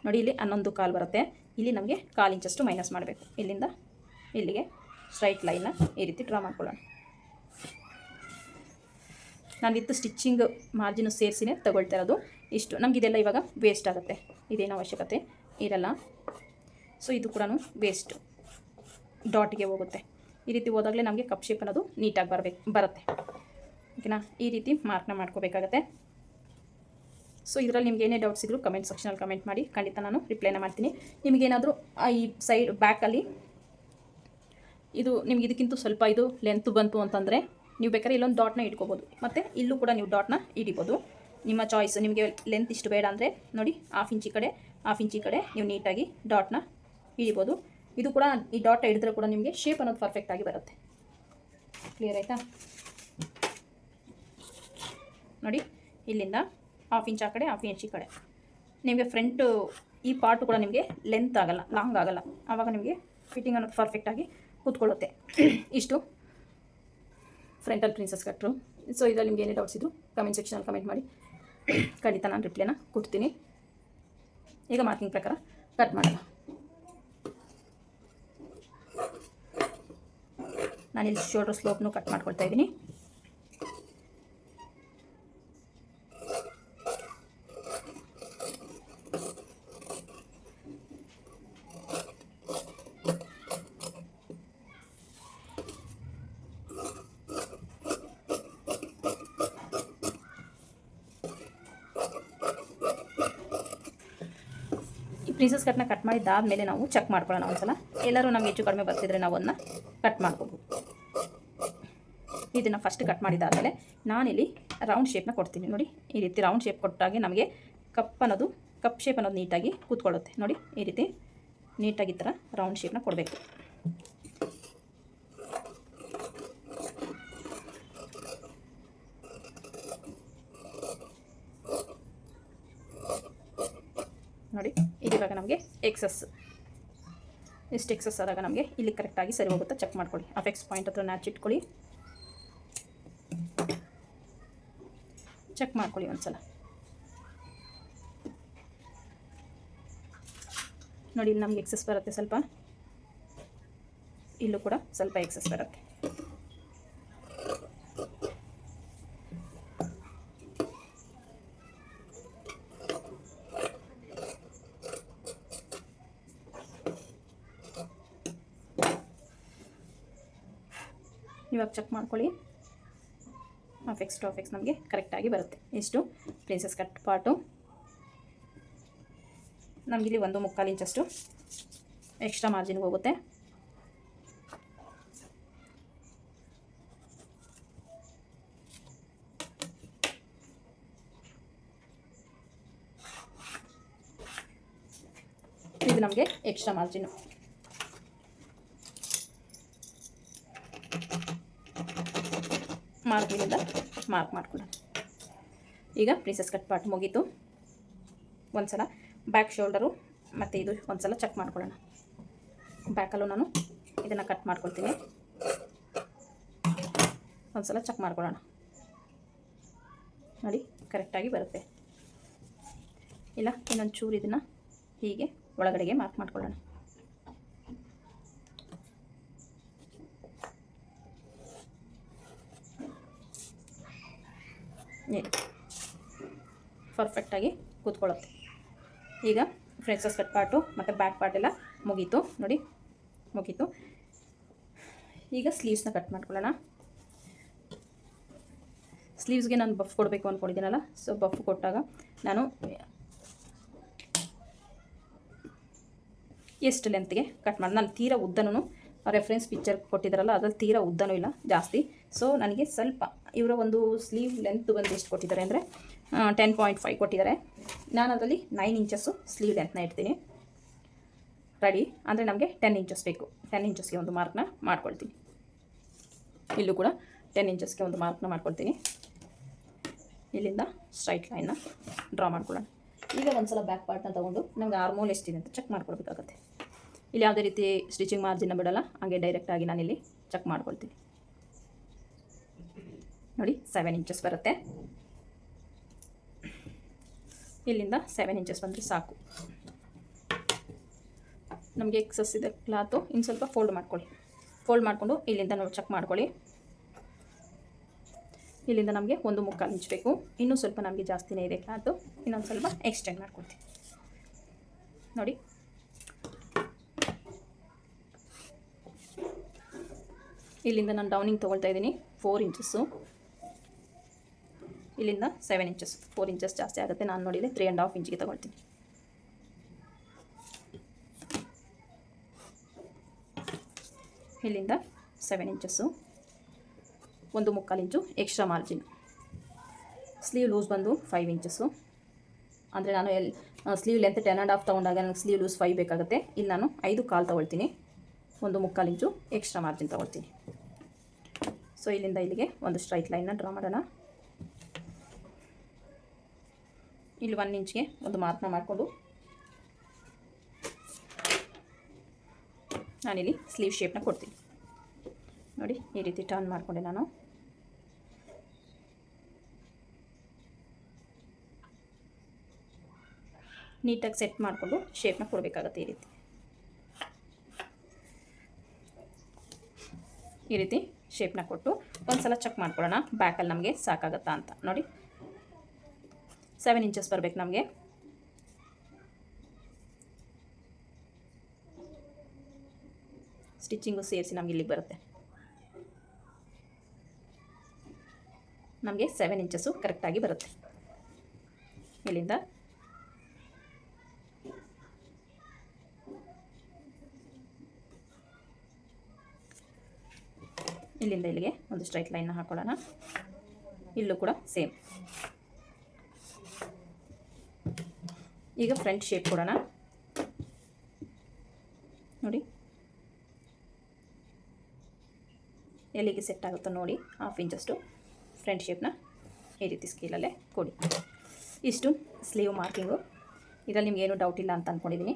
Speaker 1: ನೋಡಿ, ಇಲ್ಲಿ 11.25 ಬರುತ್ತೆ. ಇಲ್ಲಿ ನಮಗೆ 1/4 ಇಂಚಷ್ಟು ಮೈನಸ್ ಮಾಡಬೇಕು. ಇಲ್ಲಿಂದ ಇಲ್ಲಿಗೆ ಸ್ಟ್ರೈಟ್ ಲೈನ್ನ ಈ ರೀತಿ ಡ್ರಾ ಮಾಡ್ಕೊಳ್ಳೋಣ. ನಾನು ವಿತ್ ಸ್ಟಿಚ್ಚಿಂಗ್ ಮಾರ್ಜಿನ್ ಸೇರಿಸಿನೇ ತಗೊಳ್ತಾ ಇರೋದು. ಇಷ್ಟು ನಮ್ಗೆ ಇದೆಲ್ಲ ಇವಾಗ ವೇಸ್ಟ್ ಆಗುತ್ತೆ, ಇದೇನು ಅವಶ್ಯಕತೆ ಇರಲ್ಲ. ಸೊ ಇದು ಕೂಡ ವೇಸ್ಟ್ ಡಾಟ್ಗೆ ಹೋಗುತ್ತೆ. ಈ ರೀತಿ ಹೋದಾಗಲೇ ನಮಗೆ ಕಪ್ ಶೇಪ್ ಅನ್ನೋದು ನೀಟಾಗಿ ಬರುತ್ತೆ. ಓಕೆನಾ? ಈ ರೀತಿ ಮಾರ್ಕ್ನ ಮಾಡ್ಕೋಬೇಕಾಗತ್ತೆ. ಸೊ ಇದರಲ್ಲಿ ನಿಮ್ಗೆ ಏನೇ ಡೌಟ್ಸ್ ಇದ್ದರೂ ಕಮೆಂಟ್ ಸೆಕ್ಷನಲ್ಲಿ ಕಮೆಂಟ್ ಮಾಡಿ, ಖಂಡಿತ ನಾನು ರಿಪ್ಲೈನ ಮಾಡ್ತೀನಿ. ನಿಮಗೇನಾದರೂ ಈ ಸೈಡ್ ಬ್ಯಾಕಲ್ಲಿ ಇದು ನಿಮ್ಗೆ ಇದಕ್ಕಿಂತ ಸ್ವಲ್ಪ ಇದು ಲೆಂತ್ ಬಂತು ಅಂತಂದರೆ ನೀವು ಬೇಕಾದ್ರೆ ಇಲ್ಲೊಂದು ಡಾಟ್ನ ಇಟ್ಕೋಬೋದು, ಮತ್ತು ಇಲ್ಲೂ ಕೂಡ ನೀವು ಡಾಟ್ನ ಹಿಡಿಬೋದು. ನಿಮ್ಮ ಚಾಯ್ಸ್. ನಿಮಗೆ ಲೆಂತ್ ಇಷ್ಟು ಬೇಡ ಅಂದರೆ ನೋಡಿ 1/2 ಇಂಚ್ ಕಡೆ 1/2 ಇಂಚ್ ಕಡೆ ನೀವು ನೀಟಾಗಿ ಡಾಟ್ನ ಹಿಡಿಬೋದು. ಇದು ಕೂಡ ಈ ಡಾಟ್ ಹಿಡಿದ್ರೆ ಕೂಡ ನಿಮಗೆ ಶೇಪ್ ಅನ್ನೋದು ಪರ್ಫೆಕ್ಟಾಗಿ ಬರುತ್ತೆ. ಕ್ಲಿಯರ್ ಆಯಿತಾ? ನೋಡಿ, ಇಲ್ಲಿಂದ 1/2 ಇಂಚ್ ಆ ಕಡೆ 1/2 ಇಂಚ್ ಈ ಕಡೆ. ನಿಮಗೆ ಫ್ರಂಟು ಈ ಪಾರ್ಟು ಕೂಡ ನಿಮಗೆ ಲೆಂತ್ ಆಗಲ್ಲ, ಲಾಂಗ್ ಆಗಲ್ಲ. ಆವಾಗ ನಿಮಗೆ ಫಿಟ್ಟಿಂಗ್ ಅನ್ನೋದು ಪರ್ಫೆಕ್ಟಾಗಿ ಕೂತ್ಕೊಳ್ಳುತ್ತೆ. ಇಷ್ಟು ಫ್ರಂಟಲ್ ಪ್ರಿನ್ಸಸ್ ಕಟ್ರು. ಸೊ ಇದರಲ್ಲಿ ನಿಮ್ಗೆ ಏನೇ ಡೌಟ್ಸ್ ಇದ್ದರೂ ಕಮೆಂಟ್ ಸೆಕ್ಷನಲ್ಲಿ ಕಮೆಂಟ್ ಮಾಡಿ, ಖಂಡಿತ ನಾನು ರಿಪ್ಲೈನ ಕೊಡ್ತೀನಿ. ಈಗ ಮಾರ್ಕಿಂಗ್ ಪ್ರಕಾರ ಕಟ್ ಮಾಡೋಣ. ನಾನಿಲ್ಲಿ ಶೋಲ್ಡರ್ ಸ್ಲೋಪ್ನು ಕಟ್ ಮಾಡ್ಕೊಳ್ತಾ ಇದ್ದೀನಿ. ಪ್ರಿನ್ಸಸ್ ಕಟ್ನ ಕಟ್ ಮಾಡಿದ್ದಾದಮೇಲೆ ನಾವು ಚೆಕ್ ಮಾಡ್ಕೊಳ್ಳೋಣ ಒಂದ್ಸಲ. ಎಲ್ಲರೂ ನಮ್ಗೆ ಹೆಚ್ಚು ಕಡಿಮೆ ಬರ್ತಿದ್ರೆ ನಾವು ಅದನ್ನ ಕಟ್ ಮಾಡ್ಕೋಬೋದು. ಇದನ್ನು ಫಸ್ಟ್ ಕಟ್ ಮಾಡಿದ್ದಾದಮೇಲೆ ನಾನಿಲ್ಲಿ ರೌಂಡ್ ಶೇಪ್ನ ಕೊಡ್ತೀನಿ. ನೋಡಿ, ಈ ರೀತಿ ರೌಂಡ್ ಶೇಪ್ ಕೊಟ್ಟಾಗೆ ನಮಗೆ ಕಪ್ ಶೇಪ್ ಅನ್ನೋದು ನೀಟಾಗಿ ಕೂತ್ಕೊಳ್ಳುತ್ತೆ. ನೋಡಿ, ಈ ರೀತಿ ನೀಟಾಗಿ ಈ ಥರ ರೌಂಡ್ ಶೇಪ್ನ ಕೊಡಬೇಕು. ನೋಡಿ, ಇದಿವಾಗ ನಮಗೆ ಎಷ್ಟು ಎಕ್ಸಸ್ ಆದಾಗ ನಮಗೆ ಇಲ್ಲಿ ಕರೆಕ್ಟಾಗಿ ಸರಿ ಹೋಗುತ್ತಾ ಚೆಕ್ ಮಾಡ್ಕೊಳ್ಳಿ. ಅಫೆಕ್ಸ್ ಪಾಯಿಂಟ್ ಹತ್ರ ನ್ಯಾಚ್ ಇಟ್ಕೊಳ್ಳಿ, ಚೆಕ್ ಮಾಡ್ಕೊಳ್ಳಿ ಒಂದ್ಸಲ. ನೋಡಿ, ಇಲ್ಲಿ ನಮಗೆ ಎಕ್ಸಸ್ ಬರುತ್ತೆ ಸ್ವಲ್ಪ, ಇಲ್ಲೂ ಕೂಡ ಸ್ವಲ್ಪ ಎಕ್ಸಸ್ ಬರುತ್ತೆ. ಇವಾಗ ಚೆಕ್ ಮಾಡ್ಕೊಳ್ಳಿ. ಅಫೆಕ್ಸ್ ಟು ಅಫೆಕ್ಸ್ ನಮಗೆ ಕರೆಕ್ಟಾಗಿ ಬರುತ್ತೆ. ಇಷ್ಟು ಪ್ರಿನ್ಸಸ್ ಕಟ್ ಪಾರ್ಟು. ನಮಗಿಲ್ಲಿ 1.25 ಇಂಚಷ್ಟು ಎಕ್ಸ್ಟ್ರಾ ಮಾರ್ಜಿನ್ಗೆ ಹೋಗುತ್ತೆ. ಇದು ನಮಗೆ ಎಕ್ಸ್ಟ್ರಾ ಮಾರ್ಜಿನು. ಮಾರ್ಕಿಂದ ಮಾರ್ಕ್ ಮಾಡ್ಕೊಳ್ಳೋಣ. ಈಗ ಪ್ರಿನ್ಸಸ್ ಕಟ್ ಪಾರ್ಟ್ ಮುಗೀತು. ಒಂದ್ಸಲ ಬ್ಯಾಕ್ ಶೋಲ್ಡರು ಮತ್ತು ಇದು ಒಂದ್ಸಲ ಚೆಕ್ ಮಾಡ್ಕೊಳ್ಳೋಣ. ಬ್ಯಾಕಲ್ಲೂ ನಾನು ಇದನ್ನು ಕಟ್ ಮಾಡ್ಕೊಳ್ತೀನಿ. ಒಂದ್ಸಲ ಚೆಕ್ ಮಾಡ್ಕೊಳ್ಳೋಣ. ನೋಡಿ, ಕರೆಕ್ಟಾಗಿ ಬರುತ್ತೆ. ಇಲ್ಲ ಇನ್ನೊಂದು ಚೂರು ಇದನ್ನು ಹೀಗೆ ಒಳಗಡೆಗೆ ಮಾರ್ಕ್ ಮಾಡ್ಕೊಳ್ಳೋಣ. ಪರ್ಫೆಕ್ಟಾಗಿ ಕೂತ್ಕೊಳ್ಳುತ್ತೆ. ಈಗ ಫ್ರೆಂಡ್ಸಸ್ ಕಟ್ ಪಾರ್ಟು ಮತ್ತು ಬ್ಯಾಕ್ ಪಾರ್ಟ್ ಎಲ್ಲ ಮುಗೀತು ನೋಡಿ, ಮುಗೀತು. ಈಗ ಸ್ಲೀವ್ಸ್ನ ಕಟ್ ಮಾಡ್ಕೊಳ್ಳೋಣ. ಸ್ಲೀವ್ಸ್ಗೆ ನಾನು ಬಫ್ ಕೊಡಬೇಕು ಅಂದ್ಕೊಂಡಿದ್ದೀನಲ್ಲ, ಸೊ ಬಫ್ ಕೊಟ್ಟಾಗ ನಾನು ಎಷ್ಟು ಲೆಂತ್ಗೆ ಕಟ್ ಮಾಡಿ, ನಾನು ತೀರಾ ಉದ್ದನೂ ರೆಫರೆನ್ಸ್ ಪಿಕ್ಚರ್ ಕೊಟ್ಟಿದ್ದಾರಲ್ಲ ಅದ್ರಲ್ಲಿ ತೀರಾ ಉದ್ದನೂ ಇಲ್ಲ ಜಾಸ್ತಿ. ಸೊ ನನಗೆ ಸ್ವಲ್ಪ ಇವರ ಒಂದು ಸ್ಲೀವ್ ಲೆಂತ್ ಬಂದು ಎಷ್ಟು ಕೊಟ್ಟಿದ್ದಾರೆ ಅಂದರೆ 10.5 ಕೊಟ್ಟಿದ್ದಾರೆ. ನಾನು ಅದರಲ್ಲಿ 9 ಇಂಚಸ್ಸು ಸ್ಲೀವ್ ಲೆಂತ್ನ ಇಡ್ತೀನಿ ರೆಡಿ. ಅಂದರೆ ನಮಗೆ 10 ಇಂಚಸ್ ಬೇಕು. 10 ಇಂಚಸ್ಗೆ ಒಂದು ಮಾರ್ಕ್ನ ಮಾಡ್ಕೊಳ್ತೀನಿ. ಇಲ್ಲೂ ಕೂಡ 10 ಇಂಚಸ್ಗೆ ಒಂದು ಮಾರ್ಕ್ನ ಮಾಡ್ಕೊಳ್ತೀನಿ. ಇಲ್ಲಿಂದ ಸ್ಟ್ರೈಟ್ ಲೈನ್ನ ಡ್ರಾ ಮಾಡ್ಕೊಳ್ಳೋಣ. ಈಗ ಒಂದು ಸಲ ಬ್ಯಾಕ್ ಪಾರ್ಟ್ನ ತೊಗೊಂಡು ನಮ್ಗೆ ಆರ್ಮೋಲ್ ಎಷ್ಟಿದೆ ಅಂತ ಚೆಕ್ ಮಾಡ್ಕೊಳ್ಬೇಕಾಗತ್ತೆ. ಇಲ್ಲಿ ಯಾವುದೇ ರೀತಿ ಸ್ಟಿಚಿಂಗ್ ಮಾರ್ಜಿನ್ನ ಬಿಡೋಲ್ಲ, ಹಾಗೆ ಡೈರೆಕ್ಟಾಗಿ ನಾನಿಲ್ಲಿ ಚೆಕ್ ಮಾಡ್ಕೊಳ್ತೀನಿ. ನೋಡಿ 7 ಇಂಚಸ್ ಬರುತ್ತೆ. ಇಲ್ಲಿಂದ 7 ಇಂಚಸ್ ಬಂದರೆ ಸಾಕು. ನಮಗೆ ಎಕ್ಸಸ್ ಇದೆ ಕ್ಲಾತು, ಇನ್ನು ಸ್ವಲ್ಪ ಫೋಲ್ಡ್ ಮಾಡ್ಕೊಳ್ಳಿ. ಫೋಲ್ಡ್ ಮಾಡಿಕೊಂಡು ಇಲ್ಲಿಂದ ನಾವು ಚೆಕ್ ಮಾಡ್ಕೊಳ್ಳಿ. ಇಲ್ಲಿಂದ ನಮಗೆ 1/4 ಇಂಚ್ ಬೇಕು. ಇನ್ನೂ ಸ್ವಲ್ಪ ನಮಗೆ ಜಾಸ್ತಿನೇ ಇದೆ ಕ್ಲಾತು, ಇನ್ನೊಂದು ಸ್ವಲ್ಪ ಎಕ್ಸ್ಟೆಂಡ್ ಮಾಡ್ಕೊಳ್ತೀನಿ ನೋಡಿ. ಇಲ್ಲಿಂದ ನಾನು ಡೌನಿಂಗ್ ತೊಗೊಳ್ತಾ ಇದ್ದೀನಿ 4 ಇಂಚಸ್ಸು. ಇಲ್ಲಿಂದ 7 ಇಂಚಸ್, 4 ಇಂಚಸ್ ಜಾಸ್ತಿ ಆಗುತ್ತೆ. ನಾನು ನೋಡಿದರೆ 3.5 ಇಂಚಿಗೆ ತೊಗೊಳ್ತೀನಿ. ಇಲ್ಲಿಂದ 7 ಇಂಚಸ್ಸು, 1/4 ಇಂಚು ಎಕ್ಸ್ಟ್ರಾ ಮಾರ್ಜಿನ್. ಸ್ಲೀವ್ ಲೂಸ್ ಬಂದು 5 ಇಂಚಸ್ಸು. ಅಂದರೆ ನಾನು ಸ್ಲೀವ್ ಲೆಂತ್ 10.5 ತೊಗೊಂಡಾಗ ನನಗೆ ಸ್ಲೀವ್ ಲೂಸ್ 5 ಬೇಕಾಗುತ್ತೆ. ಇಲ್ಲಿ ನಾನು 5.25 ತೊಗೊಳ್ತೀನಿ. 1/4 ಇಂಚು ಎಕ್ಸ್ಟ್ರಾ ಮಾರ್ಜಿನ್ ತೊಗೊಳ್ತೀನಿ. ಸೊ ಇಲ್ಲಿಂದ ಇಲ್ಲಿಗೆ ಒಂದು ಸ್ಟ್ರೈಟ್ ಲೈನ್ನ ಡ್ರಾ ಮಾಡೋಣ. ಇಲ್ಲಿ 1 ಇಂಚ್ಗೆ ಒಂದು ಮಾರ್ಕ್ನ ಮಾಡಿಕೊಂಡು ನಾನಿಲ್ಲಿ ಸ್ಲೀವ್ ಶೇಪ್ನ ಕೊಡ್ತೀನಿ ನೋಡಿ. ಈ ರೀತಿ ಟರ್ನ್ ಮಾಡಿಕೊಂಡೆ ನಾನು. ನೀಟಾಗಿ ಸೆಟ್ ಮಾಡಿಕೊಂಡು ಶೇಪ್ನ ಕೊಡಬೇಕಾಗತ್ತೆ. ಈ ರೀತಿ ಶೇಪ್ನ ಕೊಟ್ಟು ಒಂದು ಸಲ ಚೆಕ್ ಮಾಡ್ಕೊಳ್ಳೋಣ ಬ್ಯಾಕಲ್ಲಿ ನಮಗೆ ಸಾಕಾಗತ್ತಾ ಅಂತ ನೋಡಿ. 7 ಇಂಚಸ್ ಬರಬೇಕು ನಮಗೆ. ಸ್ಟಿಚಿಂಗು ಸೇರಿಸಿ ನಮಗೆ ಇಲ್ಲಿಗೆ ಬರುತ್ತೆ. ನಮಗೆ 7 ಇಂಚಸ್ಸು ಕರೆಕ್ಟಾಗಿ ಬರುತ್ತೆ. ಇಲ್ಲಿಂದ ಇಲ್ಲಿಗೆ ಒಂದು ಸ್ಟ್ರೈಟ್ ಲೈನ್ನ ಹಾಕೊಳ್ಳೋಣ. ಇಲ್ಲೂ ಕೂಡ ಸೇಮ್. ಈಗ ಫ್ರಂಟ್ ಶೇಪ್ ಕೊಡೋಣ ನೋಡಿ. ಎಲ್ಲಿಗೆ ಸೆಟ್ ಆಗುತ್ತೋ ನೋಡಿ 1/2 ಇಂಚಷ್ಟು ಫ್ರಂಟ್ ಶೇಪ್ನ ಈ ರೀತಿ ಸ್ಕೇಲಲ್ಲೇ ಕೊಡಿ. ಇಷ್ಟು ಸ್ಲೀವ್ ಮಾರ್ಕಿಂಗು. ಇದರಲ್ಲಿ ನಿಮ್ಗೇನು ಡೌಟ್ ಇಲ್ಲ ಅಂತ ಅಂದ್ಕೊಂಡಿದ್ದೀನಿ.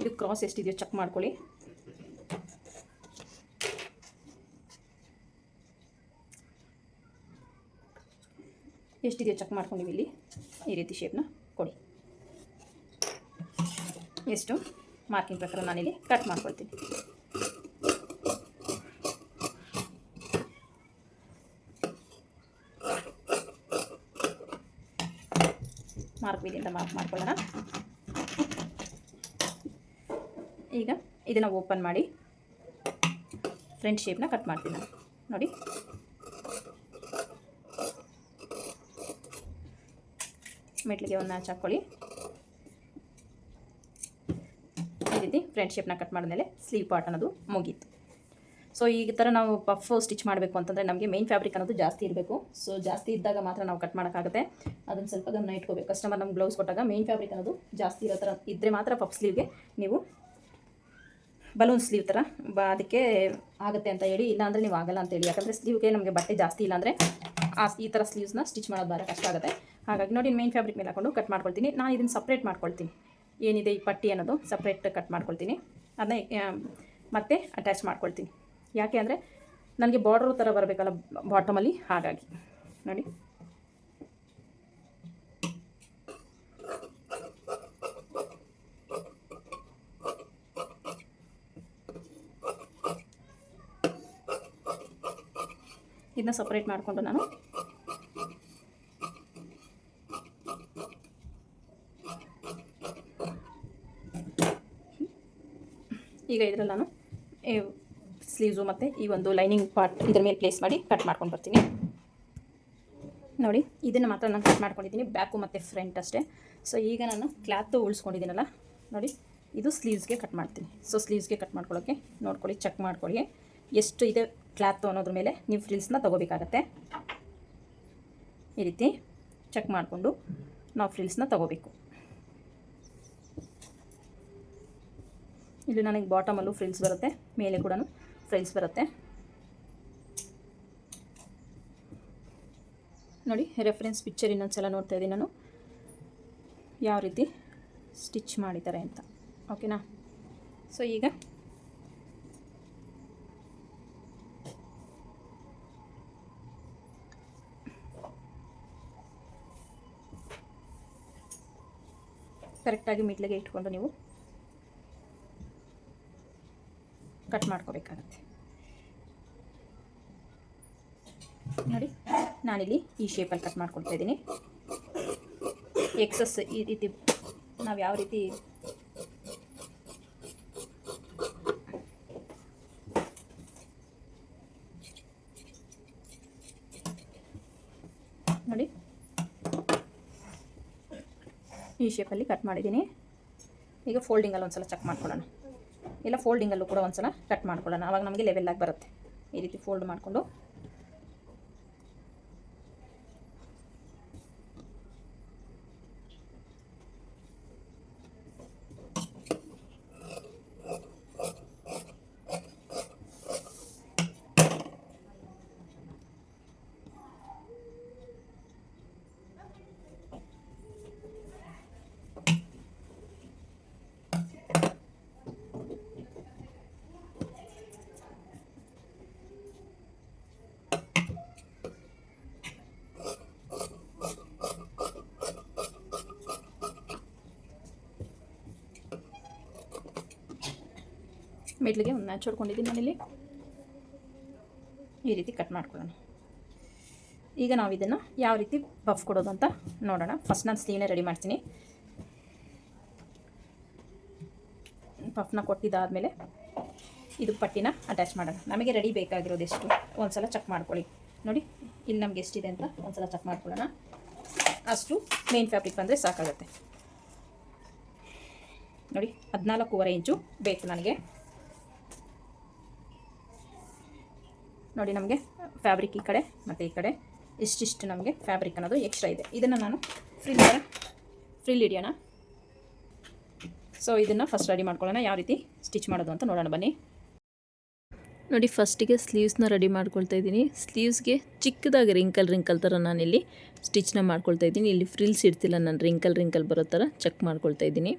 Speaker 1: ಇದು ಕ್ರಾಸ್ ಎಷ್ಟಿದೆಯೋ ಚೆಕ್ ಮಾಡ್ಕೊಳ್ಳಿ. ಎಷ್ಟಿದೆಯೋ ಚೆಕ್ ಮಾಡ್ಕೊಂಡಿವಿ. ಇಲ್ಲಿ ಈ ರೀತಿ ಶೇಪ್ನ ಕೊಡಿ. ಎಷ್ಟು ಮಾರ್ಕಿಂಗ್ ಪ್ರಕಾರ ನಾನಿಲ್ಲಿ ಕಟ್ ಮಾಡ್ಕೊಳ್ತೀನಿ. ಮಾರ್ಕ್ ಇಲ್ಲಿಂದ ಮಾರ್ಕ್ ಮಾಡ್ಕೊಳ್ಳೋಣ. ಈಗ ಇದನ್ನು ಓಪನ್ ಮಾಡಿ ಫ್ರಂಟ್ ಶೇಪ್ನ ಕಟ್ ಮಾಡ್ತೀನಿ ನಾನು ನೋಡಿ. ಮೆಟ್ಲಿಗೆ ಒಂದು ಮ್ಯಾಚ್ ಹಾಕ್ಕೊಳ್ಳಿ. ಈ ರೀತಿ ಫ್ರಂಟ್ ಶೇಪ್ನ ಕಟ್ ಮಾಡಿದ್ಮೇಲೆ ಸ್ಲೀವ್ ಪಾರ್ಟ್ ಅನ್ನೋದು ಮುಗೀತು. ಸೊ ಈ ಥರ ನಾವು ಪಫ್ ಸ್ಟಿಚ್ ಮಾಡಬೇಕು ಅಂತಂದರೆ ನಮಗೆ ಮೇನ್ ಫ್ಯಾಬ್ರಿಕ್ ಅನ್ನೋದು ಜಾಸ್ತಿ ಇರಬೇಕು. ಸೊ ಜಾಸ್ತಿ ಇದ್ದಾಗ ಮಾತ್ರ ನಾವು ಕಟ್ ಮಾಡೋಕ್ಕಾಗುತ್ತೆ. ಅದನ್ನು ಸ್ವಲ್ಪ ಗಮನ ಇಟ್ಕೋಬೇಕು. ಕಸ್ಟಮರ್ ನಮ್ಗೆ ಬ್ಲೌಸ್ ಕೊಟ್ಟಾಗ ಮೇನ್ ಫ್ಯಾಬ್ರಿಕ್ ಅನ್ನೋದು ಜಾಸ್ತಿ ಇರೋ ಥರ ಇದ್ದರೆ ಮಾತ್ರ ಪಫ್ ಸ್ಲೀವ್ಗೆ ನೀವು ಬಲೂನ್ ಸ್ಲೀವ್ ಥರ ಅದಕ್ಕೆ ಆಗುತ್ತೆ ಅಂತ ಹೇಳಿ, ಇಲ್ಲಾಂದರೆ ನೀವು ಆಗಲ್ಲ ಅಂತೇಳಿ. ಯಾಕಂದರೆ ಸ್ಲೀವ್ಗೆ ನಮಗೆ ಬಟ್ಟೆ ಜಾಸ್ತಿ ಇಲ್ಲಾಂದರೆ ಈ ಥರ ಸ್ಲೀವ್ಸ್ನ ಸ್ಟಿಚ್ ಮಾಡೋದು ಭಾಳ ಕಷ್ಟ ಆಗುತ್ತೆ. ಹಾಗಾಗಿ ನೋಡಿ ಮೇನ್ ಫ್ಯಾಬ್ರಿಕ್ ಮೇಲೆ ಹಾಕೊಂಡು ಕಟ್ ಮಾಡ್ಕೊಳ್ತೀನಿ. ನಾನು ಇದನ್ನು ಸಪ್ರೇಟ್ ಮಾಡ್ಕೊಳ್ತೀನಿ. ಏನಿದೆ ಈ ಪಟ್ಟಿ ಅನ್ನೋದು ಸಪ್ರೇಟ್ ಕಟ್ ಮಾಡ್ಕೊಳ್ತೀನಿ. ಅದನ್ನ ಮತ್ತೆ ಅಟ್ಯಾಚ್ ಮಾಡ್ಕೊಳ್ತೀನಿ. ಯಾಕೆ ಅಂದರೆ ನನಗೆ ಬಾರ್ಡ್ರ್ ಥರ ಬರಬೇಕಲ್ಲ ಬಾಟಮಲ್ಲಿ, ಹಾಗಾಗಿ ನೋಡಿ. ಇದನ್ನ ಸಪ್ರೇಟ್ ಮಾಡಿಕೊಂಡು ನಾನು ಈಗ ಇದರಲ್ಲಿ ನಾನು ಸ್ಲೀವ್ಸು ಮತ್ತು ಈ ಒಂದು ಲೈನಿಂಗ್ ಪಾರ್ಟ್ ಇದ್ರ ಮೇಲೆ ಪ್ಲೇಸ್ ಮಾಡಿ ಕಟ್ ಮಾಡ್ಕೊಂಡು ಬರ್ತೀನಿ. ನೋಡಿ ಇದನ್ನು ಮಾತ್ರ ನಾನು ಕಟ್ ಮಾಡ್ಕೊಂಡಿದ್ದೀನಿ, ಬ್ಯಾಕು ಮತ್ತು ಫ್ರಂಟ್ ಅಷ್ಟೇ. ಸೊ ಈಗ ನಾನು ಕ್ಲಾತು ಉಳಿಸ್ಕೊಂಡಿದ್ದೀನಲ್ಲ ನೋಡಿ, ಇದು ಸ್ಲೀವ್ಸ್ಗೆ ಕಟ್ ಮಾಡ್ತೀನಿ. ಸೊ ಸ್ಲೀವ್ಸ್ಗೆ ಕಟ್ ಮಾಡ್ಕೊಳ್ಳೋಕ್ಕೆ ನೋಡ್ಕೊಳ್ಳಿ, ಚೆಕ್ ಮಾಡ್ಕೊಳ್ಳಿ ಎಷ್ಟು ಇದೆ ಕ್ಲಾತು ಅನ್ನೋದ್ರ ಮೇಲೆ ನೀವು ಫ್ರಿಲ್ಸ್ನ ತೊಗೋಬೇಕಾಗತ್ತೆ. ಈ ರೀತಿ ಚೆಕ್ ಮಾಡಿಕೊಂಡು ನಾವು ಫ್ರಿಲ್ಸ್ನ ತೊಗೋಬೇಕು. ಇಲ್ಲಿ ನನಗೆ ಬಾಟಮಲ್ಲೂ ಫ್ರಿಲ್ಸ್ ಬರುತ್ತೆ, ಮೇಲೆ ಕೂಡ ಫ್ರಿಲ್ಸ್ ಬರುತ್ತೆ. ನೋಡಿ ರೆಫರೆನ್ಸ್ ಪಿಕ್ಚರ್ ಇನ್ನೊಂದು ಸಲ ನೋಡ್ತಾ ಇದ್ದೀನಿ ನಾನು ಯಾವ ರೀತಿ ಸ್ಟಿಚ್ ಮಾಡಿದ್ದಾರೆ ಅಂತ. ಓಕೆನಾ? ಸೊ ಈಗ ಕರೆಕ್ಟಾಗಿ ಮಿಡ್ಲಿಗೆ ಇಟ್ಕೊಂಡು ನೀವು ಕಟ್ ಮಾಡ್ಕೋಬೇಕಾಗತ್ತೆ. ನೋಡಿ ನಾನಿಲ್ಲಿ ಈ ಶೇಪಲ್ಲಿ ಕಟ್ ಮಾಡ್ಕೊಳ್ತಾ ಇದ್ದೀನಿ. ಎಕ್ಸಸ್ ಈ ರೀತಿ ನಾವು ಯಾವ ರೀತಿ ನೋಡಿ ಈ ಶೇಪಲ್ಲಿ ಕಟ್ ಮಾಡಿದ್ದೀನಿ. ಈಗ ಫೋಲ್ಡಿಂಗಲ್ಲಿ ಒಂದು ಸಲ ಚೆಕ್ ಮಾಡ್ಕೊಳ್ಳೋಣ, ಇಲ್ಲ ಫೋಲ್ಡಿಂಗಲ್ಲೂ ಕೂಡ ಒಂದು ಸಲ ಕಟ್ ಮಾಡ್ಕೊಳ್ಳೋಣ. ಆವಾಗ ನಮಗೆ ಲೆವೆಲ್ಲಾಗಿ ಬರುತ್ತೆ. ಈ ರೀತಿ ಫೋಲ್ಡ್ ಮಾಡಿಕೊಂಡು ಮಿಡ್ಲಿಗೆ ಒಂದು ಮ್ಯಾಚ್ ಹೊಡ್ಕೊಂಡಿದ್ದೀನಿ ನಾನಿಲ್ಲಿ. ಈ ರೀತಿ ಕಟ್ ಮಾಡ್ಕೊಳ್ಳೋಣ. ಈಗ ನಾವು ಇದನ್ನು ಯಾವ ರೀತಿ ಪಫ್ ಕೊಡೋದು ಅಂತ ನೋಡೋಣ. ಫಸ್ಟ್ ನಾನು ಸ್ಲೀವ್ನೇ ರೆಡಿ ಮಾಡ್ತೀನಿ. ಪಫ್ನ ಕೊಟ್ಟಿದ್ದಾದಮೇಲೆ ಇದು ಪಟ್ಟಿನ ಅಟ್ಯಾಚ್ ಮಾಡೋಣ. ನಮಗೆ ರೆಡಿ ಬೇಕಾಗಿರೋದು ಎಷ್ಟು ಒಂದು ಸಲ ಚೆಕ್ ಮಾಡ್ಕೊಳ್ಳಿ. ನೋಡಿ ಇಲ್ಲಿ ನಮಗೆ ಎಷ್ಟಿದೆ ಅಂತ ಒಂದು ಸಲ ಚೆಕ್ ಮಾಡ್ಕೊಳ್ಳೋಣ. ಅಷ್ಟು ಮೇನ್ ಫ್ಯಾಬ್ರಿಕ್ ಬಂದರೆ ಸಾಕಾಗುತ್ತೆ. ನೋಡಿ 14.5 ಇಂಚು ಬೇಕು ನನಗೆ. ನೋಡಿ ನಮಗೆ ಫ್ಯಾಬ್ರಿಕ್ ಈ ಕಡೆ ಮತ್ತು ಈ ಕಡೆ ಇಷ್ಟಿಷ್ಟು ನಮಗೆ ಫ್ಯಾಬ್ರಿಕ್ ಅನ್ನೋದು ಎಕ್ಸ್ಟ್ರಾ ಇದೆ. ಇದನ್ನು ನಾನು ಫ್ರಿಲ್ ಹಿಡಿಯೋಣ. ಸೊ ಇದನ್ನು ಫಸ್ಟ್ ರೆಡಿ ಮಾಡ್ಕೊಳ್ಳೋಣ, ಯಾವ ರೀತಿ ಸ್ಟಿಚ್ ಮಾಡೋದು ಅಂತ ನೋಡೋಣ ಬನ್ನಿ.
Speaker 2: ನೋಡಿ ಫಸ್ಟಿಗೆ ಸ್ಲೀವ್ಸ್ನ ರೆಡಿ ಮಾಡ್ಕೊಳ್ತಾ ಇದ್ದೀನಿ. ಸ್ಲೀವ್ಸ್ಗೆ ಚಿಕ್ಕದಾಗಿ ರಿಂಕಲ್ ಥರ ನಾನಿಲ್ಲಿ ಸ್ಟಿಚ್ನ ಮಾಡ್ಕೊಳ್ತಾ ಇದ್ದೀನಿ. ಇಲ್ಲಿ ಫ್ರಿಲ್ಸ್ ಇಡ್ತಿಲ್ಲ ನಾನು, ರಿಂಕಲ್ ಬರೋ ಥರ ಚೆಕ್ ಮಾಡ್ಕೊಳ್ತಾ ಇದ್ದೀನಿ.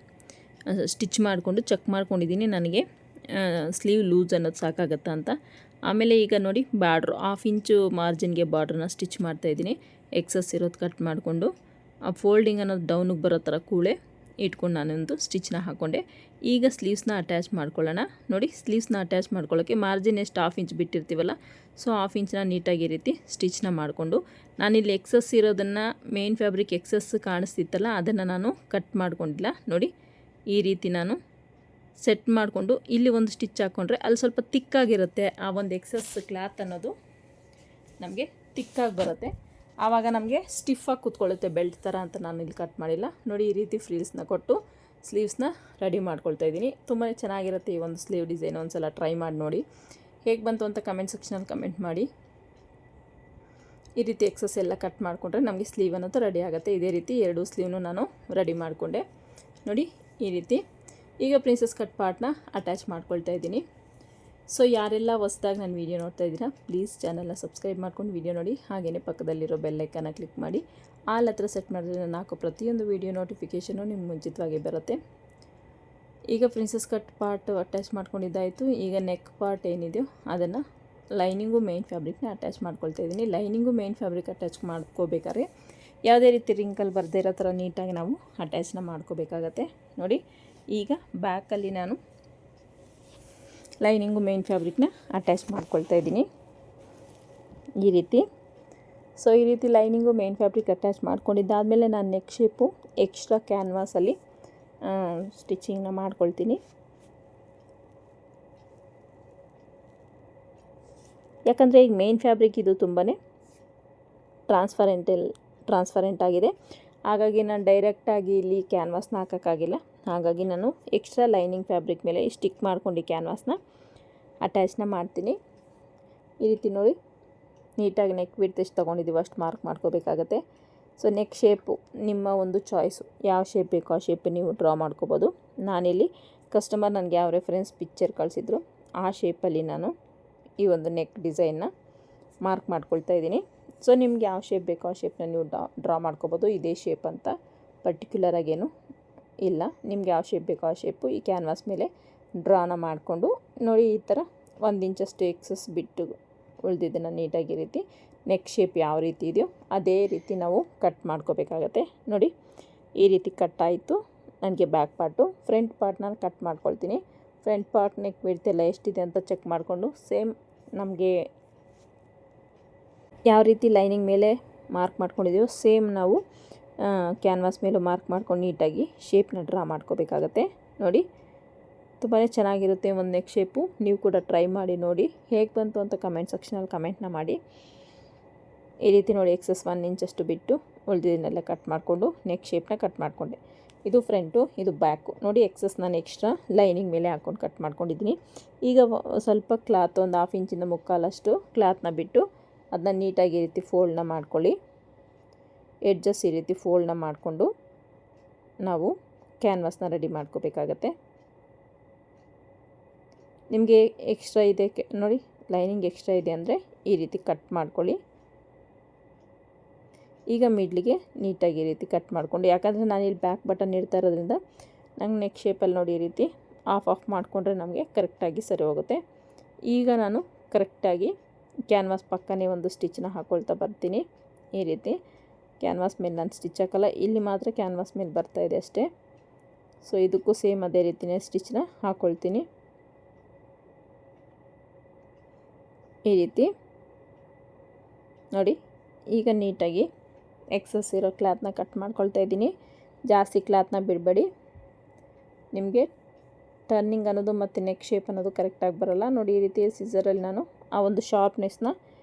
Speaker 2: ಸ್ಟಿಚ್ ಮಾಡಿಕೊಂಡು ಚೆಕ್ ಮಾಡ್ಕೊಂಡಿದ್ದೀನಿ ನನಗೆ ಸ್ಲೀವ್ ಲೂಸ್ ಅನ್ನೋದು ಸಾಕಾಗತ್ತಾ ಅಂತ. ಆಮೇಲೆ ಈಗ ನೋಡಿ ಬಾರ್ಡ್ರು 1/2 ಇಂಚು ಮಾರ್ಜಿನ್ಗೆ ಬಾರ್ಡ್ರನ್ನ ಸ್ಟಿಚ್ ಮಾಡ್ತಾಯಿದ್ದೀನಿ. ಎಕ್ಸಸ್ ಇರೋದು ಕಟ್ ಮಾಡಿಕೊಂಡು ಆ ಫೋಲ್ಡಿಂಗ್ ಅನ್ನೋದು ಡೌನಿಗೆ ಬರೋ ಥರ ಕೂಳೆ ಇಟ್ಕೊಂಡು ನಾನೊಂದು ಸ್ಟಿಚ್ನ ಹಾಕ್ಕೊಂಡೆ. ಈಗ ಸ್ಲೀವ್ಸ್ನ ಅಟ್ಯಾಚ್ ಮಾಡ್ಕೊಳ್ಳೋಣ. ನೋಡಿ ಸ್ಲೀವ್ಸ್ನ ಅಟ್ಯಾಚ್ ಮಾಡ್ಕೊಳ್ಳೋಕ್ಕೆ ಮಾರ್ಜಿನ್ ಎಷ್ಟು 1/2 ಇಂಚ್ ಬಿಟ್ಟಿರ್ತೀವಲ್ಲ, ಸೊ 1/2 ಇಂಚನ್ನ ನೀಟಾಗಿ ಈ ರೀತಿ ಸ್ಟಿಚ್ನ ಮಾಡಿಕೊಂಡು ನಾನಿಲ್ಲಿ ಎಕ್ಸಸ್ ಇರೋದನ್ನು ಮೇನ್ ಫ್ಯಾಬ್ರಿಕ್ ಎಕ್ಸಸ್ ಕಾಣಿಸ್ತಿತ್ತಲ್ಲ ಅದನ್ನು ನಾನು ಕಟ್ ಮಾಡ್ಕೊಂಡಿಲ್ಲ. ನೋಡಿ ಈ ರೀತಿ ನಾನು ಸೆಟ್ ಮಾಡಿಕೊಂಡು ಇಲ್ಲಿ ಒಂದು ಸ್ಟಿಚ್ ಹಾಕ್ಕೊಂಡ್ರೆ ಅಲ್ಲಿ ಸ್ವಲ್ಪ ತಿಕ್ಕಾಗಿರುತ್ತೆ. ಆ ಒಂದು ಎಕ್ಸಸ್ ಕ್ಲಾತ್ ಅನ್ನೋದು ನಮಗೆ ತಿಕ್ಕಾಗಿ ಬರುತ್ತೆ. ಆವಾಗ ನಮಗೆ ಸ್ಟಿಫಾಗಿ ಕೂತ್ಕೊಳ್ಳುತ್ತೆ ಬೆಲ್ಟ್ ಥರ ಅಂತ ನಾನು ಇಲ್ಲಿ ಕಟ್ ಮಾಡಿಲ್ಲ. ನೋಡಿ ಈ ರೀತಿ ಫ್ರಿಲ್ಸ್ನ ಕೊಟ್ಟು ಸ್ಲೀವ್ಸ್ನ ರೆಡಿ ಮಾಡ್ಕೊಳ್ತಾ ಇದ್ದೀನಿ. ತುಂಬಾ ಚೆನ್ನಾಗಿರುತ್ತೆ ಈ ಒಂದು ಸ್ಲೀವ್ ಡಿಸೈನ್. ಒಂದು ಸಲ ಟ್ರೈ ಮಾಡಿ ನೋಡಿ, ಹೇಗೆ ಬಂತು ಅಂತ ಕಮೆಂಟ್ ಸೆಕ್ಷನಲ್ಲಿ ಕಮೆಂಟ್ ಮಾಡಿ. ಈ ರೀತಿ ಎಕ್ಸಸ್ ಎಲ್ಲ ಕಟ್ ಮಾಡಿಕೊಂಡ್ರೆ ನಮಗೆ ಸ್ಲೀವ್ ಅನ್ನೋದು ರೆಡಿ ಆಗುತ್ತೆ. ಇದೇ ರೀತಿ 2 ಸ್ಲೀವ್ನು ನಾನು ರೆಡಿ ಮಾಡಿಕೊಂಡೆ. ನೋಡಿ ಈ ರೀತಿ. ಈಗ ಪ್ರಿನ್ಸಸ್ ಕಟ್ ಪಾರ್ಟ್ನ ಅಟ್ಯಾಚ್ ಮಾಡ್ಕೊಳ್ತಾ ಇದ್ದೀನಿ. ಸೊ ಯಾರೆಲ್ಲ ಹೊಸದಾಗಿ ನಾನು ವೀಡಿಯೋ ನೋಡ್ತಾ ಇದ್ದೀರಾ ಪ್ಲೀಸ್ ಚಾನಲ್ನ ಸಬ್ಸ್ಕ್ರೈಬ್ ಮಾಡ್ಕೊಂಡು ವೀಡಿಯೋ ನೋಡಿ. ಹಾಗೆಯೇ ಪಕ್ಕದಲ್ಲಿರೋ ಬೆಲ್ ಐಕನ್ನ ಕ್ಲಿಕ್ ಮಾಡಿ ಆಲ್ ಹತ್ರ ಸೆಟ್ ಮಾಡಿದ್ರೆ ನಾನು ಹಾಕೋ ಪ್ರತಿಯೊಂದು ವೀಡಿಯೋ ನೋಟಿಫಿಕೇಷನು ನಿಮ್ಗೆ ಮುಂಚಿತವಾಗಿ ಬರುತ್ತೆ. ಈಗ ಪ್ರಿನ್ಸಸ್ ಕಟ್ ಪಾರ್ಟ್ ಅಟ್ಯಾಚ್ ಮಾಡ್ಕೊಂಡಿದ್ದಾಯಿತು. ಈಗ ನೆಕ್ ಪಾರ್ಟ್ ಏನಿದೆಯೋ ಅದನ್ನು ಲೈನಿಂಗು ಮೇನ್ ಫ್ಯಾಬ್ರಿಕ್ನ ಅಟ್ಯಾಚ್ ಮಾಡ್ಕೊಳ್ತಾ ಇದ್ದೀನಿ. ಲೈನಿಂಗು ಮೇನ್ ಫ್ಯಾಬ್ರಿಕ್ ಅಟ್ಯಾಚ್ ಮಾಡ್ಕೋಬೇಕಾದ್ರೆ ಯಾವುದೇ ರೀತಿ ರಿಂಕಲ್ ಬರದೇ ಇರೋ ಥರ ನೀಟಾಗಿ ನಾವು ಅಟ್ಯಾಚ್ನ ಮಾಡ್ಕೋಬೇಕಾಗತ್ತೆ. ನೋಡಿ ಈಗ ಬ್ಯಾಕಲ್ಲಿ ನಾನು ಲೈನಿಂಗು ಮೇನ್ ಫ್ಯಾಬ್ರಿಕ್ನ ಅಟ್ಯಾಚ್ ಮಾಡ್ಕೊಳ್ತಾ ಇದ್ದೀನಿ ಈ ರೀತಿ. ಸೊ ಈ ರೀತಿ ಲೈನಿಂಗು ಮೇನ್ ಫ್ಯಾಬ್ರಿಕ್ ಅಟ್ಯಾಚ್ ಮಾಡ್ಕೊಂಡಿದ್ದಾದಮೇಲೆ ನಾನು ನೆಕ್ ಶೇಪು ಎಕ್ಸ್ಟ್ರಾ ಕ್ಯಾನ್ವಾಸಲ್ಲಿ ಸ್ಟಿಚಿಂಗ್ನ ಮಾಡ್ಕೊಳ್ತೀನಿ. ಯಾಕಂದರೆ ಈಗ ಮೇನ್ ಫ್ಯಾಬ್ರಿಕ್ ಇದು ತುಂಬಾ ಟ್ರಾನ್ಸ್ಪರೆಂಟ್ ಆಗಿದೆ. ಹಾಗಾಗಿ ನಾನು ಡೈರೆಕ್ಟಾಗಿ ಇಲ್ಲಿ ಕ್ಯಾನ್ವಾಸ್ನ ಹಾಕೋಕ್ಕಾಗಿಲ್ಲ. ಹಾಗಾಗಿ ನಾನು ಎಕ್ಸ್ಟ್ರಾ ಲೈನಿಂಗ್ ಫ್ಯಾಬ್ರಿಕ್ ಮೇಲೆ ಸ್ಟಿಕ್ ಮಾಡ್ಕೊಂಡು ಕ್ಯಾನ್ವಾಸ್ನ ಅಟ್ಯಾಚ್ನ ಮಾಡ್ತೀನಿ. ಈ ರೀತಿ ನೋಡಿ ನೀಟಾಗಿ ನೆಕ್ ವಿಡ್ತ್ ಎಷ್ಟು ತೊಗೊಂಡಿದ್ದೀವಿ ಅಷ್ಟು ಮಾರ್ಕ್ ಮಾಡ್ಕೋಬೇಕಾಗತ್ತೆ. ಸೊ ನೆಕ್ ಶೇಪು ನಿಮ್ಮ ಒಂದು ಚಾಯ್ಸು, ಯಾವ ಶೇಪ್ ಬೇಕೋ ಆ ಶೇಪ್ ನೀವು ಡ್ರಾ ಮಾಡ್ಕೋಬೋದು. ನಾನಿಲ್ಲಿ ಕಸ್ಟಮರ್ ನನಗೆ ಯಾವ ರೆಫರೆನ್ಸ್ ಪಿಕ್ಚರ್ ಕಳಿಸಿದ್ರು ಆ ಶೇಪಲ್ಲಿ ನಾನು ಈ ಒಂದು ನೆಕ್ ಡಿಸೈನ್ನ ಮಾರ್ಕ್ ಮಾಡ್ಕೊಳ್ತಾ ಇದ್ದೀನಿ. ಸೊ ನಿಮ್ಗೆ ಯಾವ ಶೇಪ್ ಬೇಕೋ ಆ ಶೇಪ್ನ ನೀವು ಡ್ರಾ ಮಾಡ್ಕೋಬೋದು. ಇದೇ ಶೇಪ್ ಅಂತ ಪರ್ಟಿಕ್ಯುಲರಾಗೇನು ಇಲ್ಲ, ನಿಮ್ಗೆ ಯಾವ ಶೇಪ್ ಬೇಕೋ ಆ ಶೇಪು ಈ ಕ್ಯಾನ್ವಾಸ್ ಮೇಲೆ ಡ್ರಾನ ಮಾಡಿಕೊಂಡು ನೋಡಿ ಈ ಥರ 1 ಇಂಚಷ್ಟು ಎಕ್ಸಸ್ ಬಿಟ್ಟು ಉಳಿದಿದ್ದನ್ನು ನೀಟಾಗಿ ರೀತಿ ನೆಕ್ ಶೇಪ್ ಯಾವ ರೀತಿ ಇದೆಯೋ ಅದೇ ರೀತಿ ನಾವು ಕಟ್ ಮಾಡ್ಕೋಬೇಕಾಗತ್ತೆ. ನೋಡಿ ಈ ರೀತಿ ಕಟ್ ಆಯಿತು. ನನಗೆ ಬ್ಯಾಕ್ ಪಾರ್ಟು, ಫ್ರಂಟ್ ಪಾರ್ಟ್ನ ಕಟ್ ಮಾಡ್ಕೊಳ್ತೀನಿ. ಫ್ರಂಟ್ ಪಾರ್ಟ್ ನೆಕ್ ವಿಡ್ತ್ ಎಲ್ಲ ಎಷ್ಟಿದೆ ಅಂತ ಚೆಕ್ ಮಾಡಿಕೊಂಡು ಸೇಮ್ ನಮಗೆ ಯಾವ ರೀತಿ ಲೈನಿಂಗ್ ಮೇಲೆ ಮಾರ್ಕ್ ಮಾಡ್ಕೊಂಡಿದ್ದೀವೋ ಸೇಮ್ ನಾವು ಕ್ಯಾನ್ವಾಸ್ ಮೇಲೂ ಮಾರ್ಕ್ ಮಾಡ್ಕೊಂಡು ನೀಟಾಗಿ ಶೇಪ್ನ ಡ್ರಾ ಮಾಡ್ಕೋಬೇಕಾಗತ್ತೆ. ನೋಡಿ ತುಂಬಾ ಚೆನ್ನಾಗಿರುತ್ತೆ ಒಂದು ನೆಕ್ ಶೇಪು. ನೀವು ಕೂಡ ಟ್ರೈ ಮಾಡಿ ನೋಡಿ ಹೇಗೆ ಬಂತು ಅಂತ ಕಮೆಂಟ್ ಸೆಕ್ಷನಲ್ಲಿ ಕಮೆಂಟ್ನ ಮಾಡಿ. ಈ ರೀತಿ ನೋಡಿ ಎಕ್ಸಸ್ 1 ಇಂಚಷ್ಟು ಬಿಟ್ಟು ಉಳಿದಿದ್ದನ್ನೆಲ್ಲ ಕಟ್ ಮಾಡಿಕೊಂಡು ನೆಕ್ ಶೇಪ್ನ ಕಟ್ ಮಾಡಿಕೊಂಡೆ. ಇದು ಫ್ರಂಟು, ಇದು ಬ್ಯಾಕು. ನೋಡಿ ಎಕ್ಸಸ್ ನಾನು ಎಕ್ಸ್ಟ್ರಾ ಲೈನಿಂಗ್ ಮೇಲೆ ಹಾಕ್ಕೊಂಡು ಕಟ್ ಮಾಡ್ಕೊಂಡಿದ್ದೀನಿ. ಈಗ ಸ್ವಲ್ಪ ಕ್ಲಾತ್ ಒಂದು 1/2 ಇಂಚಿಂದ 3/4 ಕ್ಲಾತ್ನ ಬಿಟ್ಟು ಅದನ್ನ ನೀಟಾಗಿ ಈ ರೀತಿ ಫೋಲ್ಡ್ನ ಮಾಡ್ಕೊಳ್ಳಿ. ಎಡ್ಜಸ್ ಈ ರೀತಿ ಫೋಲ್ಡ್ನ ಮಾಡಿಕೊಂಡು ನಾವು ಕ್ಯಾನ್ವಾಸ್ನ ರೆಡಿ ಮಾಡ್ಕೋಬೇಕಾಗತ್ತೆ. ನಿಮಗೆ ಎಕ್ಸ್ಟ್ರಾ ಇದೆ ನೋಡಿ, ಲೈನಿಂಗ್ ಎಕ್ಸ್ಟ್ರಾ ಇದೆ ಅಂದರೆ ಈ ರೀತಿ ಕಟ್ ಮಾಡ್ಕೊಳ್ಳಿ. ಈಗ ಮಿಡ್ಲಿಗೆ ನೀಟಾಗಿ ಈ ರೀತಿ ಕಟ್ ಮಾಡಿಕೊಂಡು, ಯಾಕಂದರೆ ನಾನಿಲ್ಲಿ ಬ್ಯಾಕ್ ಬಟನ್ ಇಡ್ತಾ ಇರೋದ್ರಿಂದ ನಂಗೆ ನೆಕ್ ಶೇಪಲ್ಲಿ ನೋಡಿ ಈ ರೀತಿ ಆಫ್ ಮಾಡಿಕೊಂಡ್ರೆ ನಮಗೆ ಕರೆಕ್ಟಾಗಿ ಸರಿ ಹೋಗುತ್ತೆ. ಈಗ ನಾನು ಕರೆಕ್ಟಾಗಿ ಕ್ಯಾನ್ವಾಸ್ ಪಕ್ಕನೇ ಒಂದು ಸ್ಟಿಚ್ನ ಹಾಕ್ಕೊಳ್ತಾ ಬರ್ತೀನಿ. ಈ ರೀತಿ ಕ್ಯಾನ್ವಾಸ್ ಮೇಲೆ ನಾನು ಸ್ಟಿಚ್ ಹಾಕಲ್ಲ, ಇಲ್ಲಿ ಮಾತ್ರ ಕ್ಯಾನ್ವಾಸ್ ಮೇಲೆ ಬರ್ತಾಯಿದೆ ಅಷ್ಟೇ. ಸೊ ಇದಕ್ಕೂ ಸೇಮ್ ಅದೇ ರೀತಿಯೇ ಸ್ಟಿಚ್ನ ಹಾಕ್ಕೊಳ್ತೀನಿ. ಈ ರೀತಿ ನೋಡಿ ಈಗ ನೀಟಾಗಿ ಎಕ್ಸಸ್ ಇರೋ ಕ್ಲಾತ್ನ ಕಟ್ ಮಾಡ್ಕೊಳ್ತಾ ಇದ್ದೀನಿ. ಜಾಸ್ತಿ ಕ್ಲಾತ್ನ ಬಿಡಬೇಡಿ, ನಿಮಗೆ ಟರ್ನಿಂಗ್ ಅನ್ನೋದು ಮತ್ತು ನೆಕ್ ಶೇಪ್ ಅನ್ನೋದು ಕರೆಕ್ಟಾಗಿ ಬರೋಲ್ಲ. ನೋಡಿ ಈ ರೀತಿ ಸಿಸರಲ್ಲಿ ನಾನು ಆ ಒಂದು ಶಾರ್ಪ್ನೆಸ್ನ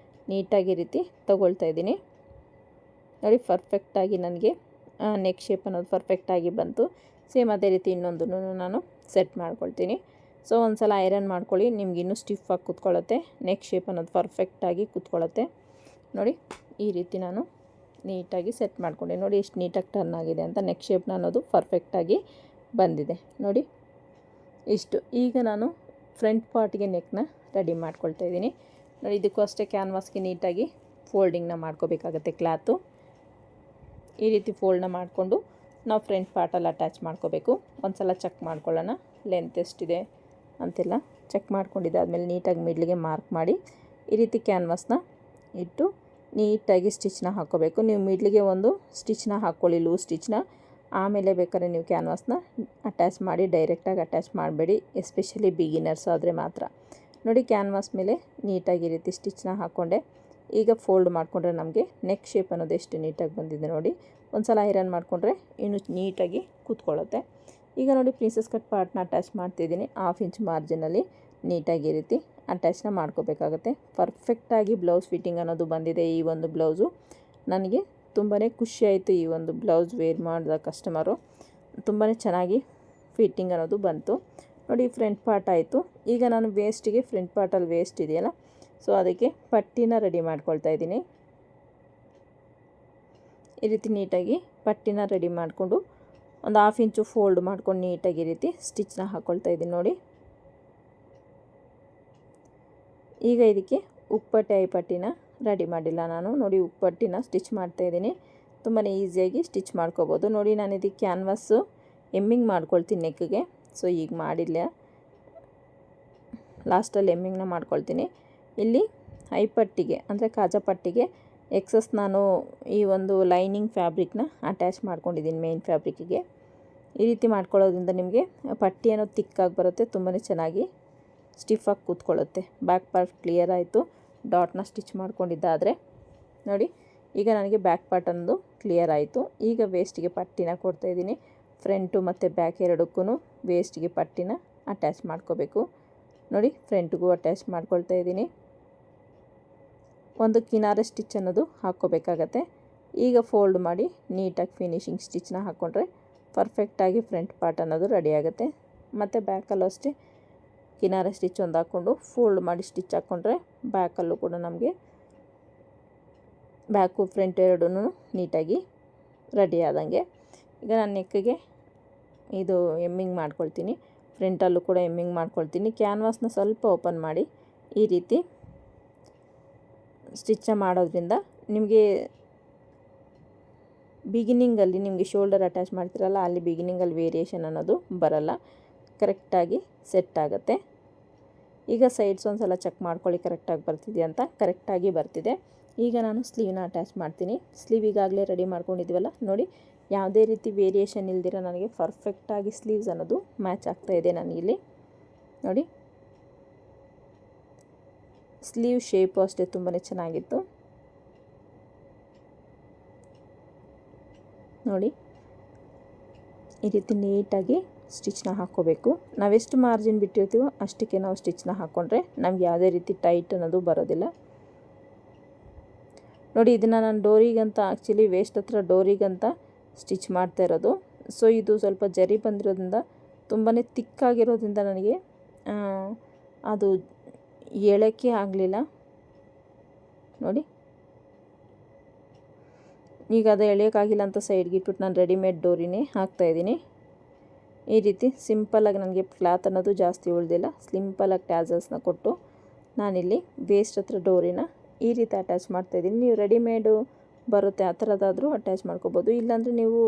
Speaker 2: ನೀಟಾಗಿ ರೀತಿ ತಗೊಳ್ತಾ ಇದ್ದೀನಿ. ನೋಡಿ ಪರ್ಫೆಕ್ಟಾಗಿ ನನಗೆ ನೆಕ್ ಶೇಪ್ ಅನ್ನೋದು ಪರ್ಫೆಕ್ಟಾಗಿ ಬಂತು. ಸೇಮ್ ಅದೇ ರೀತಿ ಇನ್ನೊಂದನ್ನು ನಾನು ಸೆಟ್ ಮಾಡ್ಕೊಳ್ತೀನಿ. ಸೊ ಒಂದು ಸಲ ಐರನ್ ಮಾಡ್ಕೊಳ್ಳಿ, ನಿಮ್ಗೆ ಇನ್ನೂ ಸ್ಟಿಫಾಗಿ ಕೂತ್ಕೊಳ್ಳುತ್ತೆ. ನೆಕ್ ಶೇಪ್ ಅನ್ನೋದು ಪರ್ಫೆಕ್ಟಾಗಿ ಕೂತ್ಕೊಳ್ಳುತ್ತೆ. ನೋಡಿ ಈ ರೀತಿ ನಾನು ನೀಟಾಗಿ ಸೆಟ್ ಮಾಡ್ಕೊಂಡೆ. ನೋಡಿ ಎಷ್ಟು ನೀಟಾಗಿ ಟರ್ನ್ ಆಗಿದೆ ಅಂತ. ನೆಕ್ ಶೇಪ್ನ ಅನ್ನೋದು ಪರ್ಫೆಕ್ಟಾಗಿ ಬಂದಿದೆ ನೋಡಿ ಇಷ್ಟು. ಈಗ ನಾನು ಫ್ರಂಟ್ ಪಾರ್ಟ್ಗೆ ನೆಕ್ನ ರೆಡಿ ಮಾಡ್ಕೊಳ್ತಾ ಇದ್ದೀನಿ. ನೋಡಿ ಇದಕ್ಕೂ ಅಷ್ಟೇ ಕ್ಯಾನ್ವಾಸ್ಗೆ ನೀಟಾಗಿ ಫೋಲ್ಡಿಂಗ್ನ ಮಾಡ್ಕೋಬೇಕಾಗತ್ತೆ ಕ್ಲಾತು. ಈ ರೀತಿ ಫೋಲ್ಡ್ನ ಮಾಡಿಕೊಂಡು ನಾವು ಫ್ರಂಟ್ ಪಾರ್ಟಲ್ಲಿ ಅಟ್ಯಾಚ್ ಮಾಡ್ಕೋಬೇಕು. ಒಂದು ಸಲ ಚೆಕ್ ಮಾಡ್ಕೊಳ್ಳೋಣ ಲೆಂತ್ ಎಷ್ಟಿದೆ ಅಂತೆಲ್ಲ ಚೆಕ್ ಮಾಡ್ಕೊಂಡಿದ್ದಾದಮೇಲೆ ನೀಟಾಗಿ ಮಿಡ್ಲಿಗೆ ಮಾರ್ಕ್ ಮಾಡಿ ಈ ರೀತಿ ಕ್ಯಾನ್ವಾಸ್ನ ಇಟ್ಟು ನೀಟಾಗಿ ಸ್ಟಿಚ್ನ ಹಾಕ್ಕೋಬೇಕು. ನೀವು ಮಿಡ್ಲಿಗೆ ಒಂದು ಸ್ಟಿಚ್ನ ಹಾಕ್ಕೊಳ್ಳಿ, ಲೂಸ್ ಸ್ಟಿಚ್ನ. ಆಮೇಲೆ ಬೇಕಾದ್ರೆ ನೀವು ಕ್ಯಾನ್ವಾಸ್ನ ಅಟ್ಯಾಚ್ ಮಾಡಿ, ಡೈರೆಕ್ಟಾಗಿ ಅಟ್ಯಾಚ್ ಮಾಡಬೇಡಿ, ಎಸ್ಪೆಷಲಿ ಬಿಗಿನರ್ಸ್ ಆದರೆ ಮಾತ್ರ. ನೋಡಿ ಕ್ಯಾನ್ವಾಸ್ ಮೇಲೆ ನೀಟಾಗಿ ಈ ರೀತಿ ಸ್ಟಿಚ್ನ ಹಾಕ್ಕೊಂಡೆ. ಈಗ ಫೋಲ್ಡ್ ಮಾಡಿಕೊಂಡ್ರೆ ನಮಗೆ ನೆಕ್ ಶೇಪ್ ಅನ್ನೋದು ಎಷ್ಟು ನೀಟಾಗಿ ಬಂದಿದೆ ನೋಡಿ. ಒಂದು ಸಲ ಐರನ್ ಮಾಡಿಕೊಂಡ್ರೆ ಇನ್ನೂ ನೀಟಾಗಿ ಕೂತ್ಕೊಳ್ಳುತ್ತೆ. ಈಗ ನೋಡಿ ಪ್ರಿನ್ಸಸ್ ಕಟ್ ಪಾರ್ಟ್ನ ಅಟ್ಯಾಚ್ ಮಾಡ್ತಿದ್ದೀನಿ. 1/2 ಇಂಚ್ ಮಾರ್ಜಿನಲ್ಲಿ ನೀಟಾಗಿ ಈ ರೀತಿ ಅಟ್ಯಾಚ್ನ ಮಾಡ್ಕೋಬೇಕಾಗತ್ತೆ. ಪರ್ಫೆಕ್ಟಾಗಿ ಬ್ಲೌಸ್ ಫಿಟ್ಟಿಂಗ್ ಅನ್ನೋದು ಬಂದಿದೆ. ಈ ಒಂದು ಬ್ಲೌಸು ನನಗೆ ತುಂಬಾ ಖುಷಿಯಾಯಿತು. ಈ ಒಂದು ಬ್ಲೌಸ್ ವೇರ್ ಮಾಡಿದ ಕಸ್ಟಮರು ತುಂಬಾ ಚೆನ್ನಾಗಿ ಫಿಟ್ಟಿಂಗ್ ಅನ್ನೋದು ಬಂತು. ನೋಡಿ ಫ್ರಂಟ್ ಪಾರ್ಟ್ ಆಯಿತು. ಈಗ ನಾನು ವೇಸ್ಟಿಗೆ ಫ್ರಂಟ್ ಪಾರ್ಟಲ್ಲಿ ವೇಸ್ಟ್ ಇದೆಯಲ್ಲ, ಸೊ ಅದಕ್ಕೆ ಪಟ್ಟಿನ ರೆಡಿ ಮಾಡ್ಕೊಳ್ತಾ ಇದ್ದೀನಿ. ಈ ರೀತಿ ನೀಟಾಗಿ ಪಟ್ಟಿನ ರೆಡಿ ಮಾಡಿಕೊಂಡು ಒಂದು 1/2 ಇಂಚು ಫೋಲ್ಡ್ ಮಾಡ್ಕೊಂಡು ನೀಟಾಗಿ ಈ ರೀತಿ ಸ್ಟಿಚ್ನ ಹಾಕ್ಕೊಳ್ತಾ ಇದ್ದೀನಿ ನೋಡಿ. ಈಗ ಇದಕ್ಕೆ ಉಪ್ಪಟ್ಟೆ ಪಟ್ಟಿನ ರೆಡಿ ಮಾಡಿಲ್ಲ ನಾನು. ನೋಡಿ ಉಪ್ಪಟ್ಟಿನ ಸ್ಟಿಚ್ ಮಾಡ್ತಾಯಿದ್ದೀನಿ. ತುಂಬಾ ಈಸಿಯಾಗಿ ಸ್ಟಿಚ್ ಮಾಡ್ಕೋಬೋದು. ನೋಡಿ ನಾನು ಇದಕ್ಕೆ ಕ್ಯಾನ್ವಾಸು ಎಮ್ಮಿಂಗ್ ಮಾಡ್ಕೊಳ್ತೀನಿ ನೆಕ್ಗೆ. ಸೊ ಈಗ ಮಾಡಿಲ್ಲ, ಲಾಸ್ಟಲ್ಲಿ ಎಮ್ಮಿಂಗ್ನ ಮಾಡ್ಕೊಳ್ತೀನಿ. ಇಲ್ಲಿ ಐಪಟ್ಟಿಗೆ ಅಂದರೆ ಕಾಜಾ ಪಟ್ಟಿಗೆ ಎಕ್ಸಸ್ ನಾನು ಈ ಒಂದು ಲೈನಿಂಗ್ ಫ್ಯಾಬ್ರಿಕ್ನ ಅಟ್ಯಾಚ್ ಮಾಡ್ಕೊಂಡಿದ್ದೀನಿ ಮೇನ್ ಫ್ಯಾಬ್ರಿಕ್ಕಿಗೆ. ಈ ರೀತಿ ಮಾಡ್ಕೊಳ್ಳೋದ್ರಿಂದ ನಿಮಗೆ ಪಟ್ಟಿ ಅನ್ನೋದು ತಿಕ್ಕಾಗಿ ಬರುತ್ತೆ, ತುಂಬಾ ಚೆನ್ನಾಗಿ ಸ್ಟಿಫಾಗಿ ಕೂತ್ಕೊಳ್ಳುತ್ತೆ. ಬ್ಯಾಕ್ ಪಾರ್ಟ್ ಕ್ಲಿಯರ್ ಆಯಿತು. ಡಾಟ್ನ ಸ್ಟಿಚ್ ಮಾಡ್ಕೊಂಡಿದ್ದಾದರೆ ನೋಡಿ ಈಗ ನನಗೆ ಬ್ಯಾಕ್ ಪಾರ್ಟ್ ಅನ್ನೋದು ಕ್ಲಿಯರ್ ಆಯಿತು. ಈಗ ವೇಸ್ಟಿಗೆ ಪಟ್ಟಿನ ಕೊಡ್ತಾಯಿದ್ದೀನಿ. ಫ್ರಂಟು ಮತ್ತು ಬ್ಯಾಕ್ ಎರಡಕ್ಕೂ ವೇಸ್ಟಿಗೆ ಪಟ್ಟಿನ ಅಟ್ಯಾಚ್ ಮಾಡ್ಕೋಬೇಕು. ನೋಡಿ ಫ್ರಂಟ್ಗೂ ಅಟ್ಯಾಚ್ ಮಾಡ್ಕೊಳ್ತಾ ಇದ್ದೀನಿ. ಒಂದು ಕಿನಾರೆ ಸ್ಟಿಚ್ ಅನ್ನೋದು ಹಾಕ್ಕೋಬೇಕಾಗತ್ತೆ. ಈಗ ಫೋಲ್ಡ್ ಮಾಡಿ ನೀಟಾಗಿ ಫಿನಿಶಿಂಗ್ ಸ್ಟಿಚ್ನ ಹಾಕ್ಕೊಂಡ್ರೆ ಪರ್ಫೆಕ್ಟಾಗಿ ಫ್ರಂಟ್ ಪಾರ್ಟ್ ಅನ್ನೋದು ರೆಡಿ ಆಗುತ್ತೆ. ಮತ್ತು ಬ್ಯಾಕಲ್ಲೂ ಅಷ್ಟೇ ಕಿನಾರೆ ಸ್ಟಿಚ್ ಒಂದು ಹಾಕ್ಕೊಂಡು ಫೋಲ್ಡ್ ಮಾಡಿ ಸ್ಟಿಚ್ ಹಾಕ್ಕೊಂಡ್ರೆ ಬ್ಯಾಕಲ್ಲೂ ಕೂಡ ನಮಗೆ ಬ್ಯಾಕು ಫ್ರಂಟ್ ಎರಡೂ ನೀಟಾಗಿ ರೆಡಿ ಆದಂಗೆ. ಈಗ ನಾನು ನೆಕ್ಕಿಗೆ ಇದು ಎಮ್ಮಿಂಗ್ ಮಾಡ್ಕೊಳ್ತೀನಿ, ಫ್ರಂಟಲ್ಲೂ ಕೂಡ ಎಮ್ಮಿಂಗ್ ಮಾಡ್ಕೊಳ್ತೀನಿ. ಕ್ಯಾನ್ವಾಸ್ನ ಸ್ವಲ್ಪ ಓಪನ್ ಮಾಡಿ ಈ ರೀತಿ ಸ್ಟಿಚ್ನ ಮಾಡೋದ್ರಿಂದ ನಿಮಗೆ ಬಿಗಿನಿಂಗಲ್ಲಿ ನಿಮಗೆ ಶೋಲ್ಡರ್ ಅಟ್ಯಾಚ್ ಮಾಡ್ತೀರಲ್ಲ, ಅಲ್ಲಿ ಬಿಗಿನಿಂಗಲ್ಲಿ ವೇರಿಯೇಷನ್ ಅನ್ನೋದು ಬರಲ್ಲ, ಕರೆಕ್ಟಾಗಿ ಸೆಟ್ ಆಗುತ್ತೆ. ಈಗ ಸೈಡ್ಸ್ ಒಂದು ಸಲ ಚೆಕ್ ಮಾಡ್ಕೊಳ್ಳಿ ಕರೆಕ್ಟಾಗಿ ಬರ್ತಿದೆ ಅಂತ. ಕರೆಕ್ಟಾಗಿ ಬರ್ತಿದೆ. ಈಗ ನಾನು ಸ್ಲೀವ್ನ ಅಟ್ಯಾಚ್ ಮಾಡ್ತೀನಿ. ಸ್ಲೀವ್ ಈಗಾಗಲೇ ರೆಡಿ ಮಾಡ್ಕೊಂಡಿದ್ದೀವಲ್ಲ ನೋಡಿ, ಯಾವುದೇ ರೀತಿ ವೇರಿಯೇಷನ್ ಇಲ್ದಿರ ನನಗೆ ಪರ್ಫೆಕ್ಟಾಗಿ ಸ್ಲೀವ್ಸ್ ಅನ್ನೋದು ಮ್ಯಾಚ್ ಆಗ್ತಾಯಿದೆ ನನಗಿಲ್ಲಿ ನೋಡಿ. ಸ್ಲೀವ್ ಶೇಪು ಅಷ್ಟೇ ತುಂಬಾ ಚೆನ್ನಾಗಿತ್ತು ನೋಡಿ. ಈ ರೀತಿ ನೀಟಾಗಿ ಸ್ಟಿಚ್ನ ಹಾಕ್ಕೋಬೇಕು. ನಾವೆಷ್ಟು ಮಾರ್ಜಿನ್ ಬಿಟ್ಟಿರ್ತೀವೋ ಅಷ್ಟಕ್ಕೆ ನಾವು ಸ್ಟಿಚ್ನ ಹಾಕ್ಕೊಂಡ್ರೆ ನಮ್ಗೆ ಯಾವುದೇ ರೀತಿ ಟೈಟ್ ಅನ್ನೋದು ಬರೋದಿಲ್ಲ ನೋಡಿ. ಇದನ್ನು ನಾನು ಡೋರಿಗಂತ ಆ್ಯಕ್ಚುಲಿ ವೇಸ್ಟ್ ಹತ್ರ ಡೋರಿಗಂತ ಸ್ಟಿಚ್ ಮಾಡ್ತಾ ಇರೋದು. ಸೊ ಇದು ಸ್ವಲ್ಪ ಜರಿ ಬಂದಿರೋದ್ರಿಂದ ತುಂಬಾ ತಿಕ್ಕಾಗಿರೋದ್ರಿಂದ ನನಗೆ ಅದು ಎಳಕ್ಕೆ ಆಗಲಿಲ್ಲ ನೋಡಿ. ಈಗ ಅದು ಎಳೆಯೋಕ್ಕಾಗಿಲ್ಲ ಅಂತ ಸೈಡ್ಗೆ ಇಟ್ಬಿಟ್ಟು ನಾನು ರೆಡಿಮೇಡ್ ಡೋರಿನೇ ಹಾಕ್ತಾಯಿದ್ದೀನಿ. ಈ ರೀತಿ ಸಿಂಪಲ್ಲಾಗಿ ನನಗೆ ಕ್ಲಾತ್ ಅನ್ನೋದು ಜಾಸ್ತಿ ಉಳಿದಿಲ್ಲ. ಸಿಂಪಲ್ಲಾಗಿ ಟ್ಯಾಸಲ್ಸ್ನ ಕೊಟ್ಟು ನಾನಿಲ್ಲಿ ವೇಸ್ಟ್ ಹತ್ರ ಡೋರಿನ ಈ ರೀತಿ ಅಟ್ಯಾಚ್ ಮಾಡ್ತಾಯಿದ್ದೀನಿ. ನೀವು ರೆಡಿಮೇಡು ಬರುತ್ತೆ ಆ ಥರದ್ದಾದರೂ ಅಟ್ಯಾಚ್ ಮಾಡ್ಕೋಬೋದು. ಇಲ್ಲಾಂದರೆ ನೀವು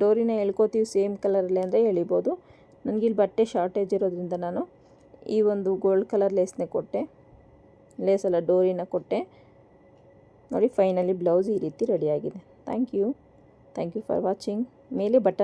Speaker 2: ಡೋರಿನ ಎಳ್ಕೋತೀವಿ ಸೇಮ್ ಕಲರಲ್ಲಿ ಅಂದರೆ ಎಳಿಬೋದು. ನನಗಿಲ್ಲಿ ಬಟ್ಟೆ ಶಾರ್ಟೇಜ್ ಇರೋದ್ರಿಂದ ನಾನು ಈ ಒಂದು ಗೋಲ್ಡ್ ಕಲರ್ ಲೇಸ್ನೇ ಕೊಟ್ಟೆ, ಲೇಸಲ್ಲ ಡೋರಿನ ಕೊಟ್ಟೆ ನೋಡಿ. ಫೈನಲಿ ಬ್ಲೌಸ್ ಈ ರೀತಿ ರೆಡಿಯಾಗಿದೆ. Thank you for watching. ಮೇಲೆ ಬಟನ್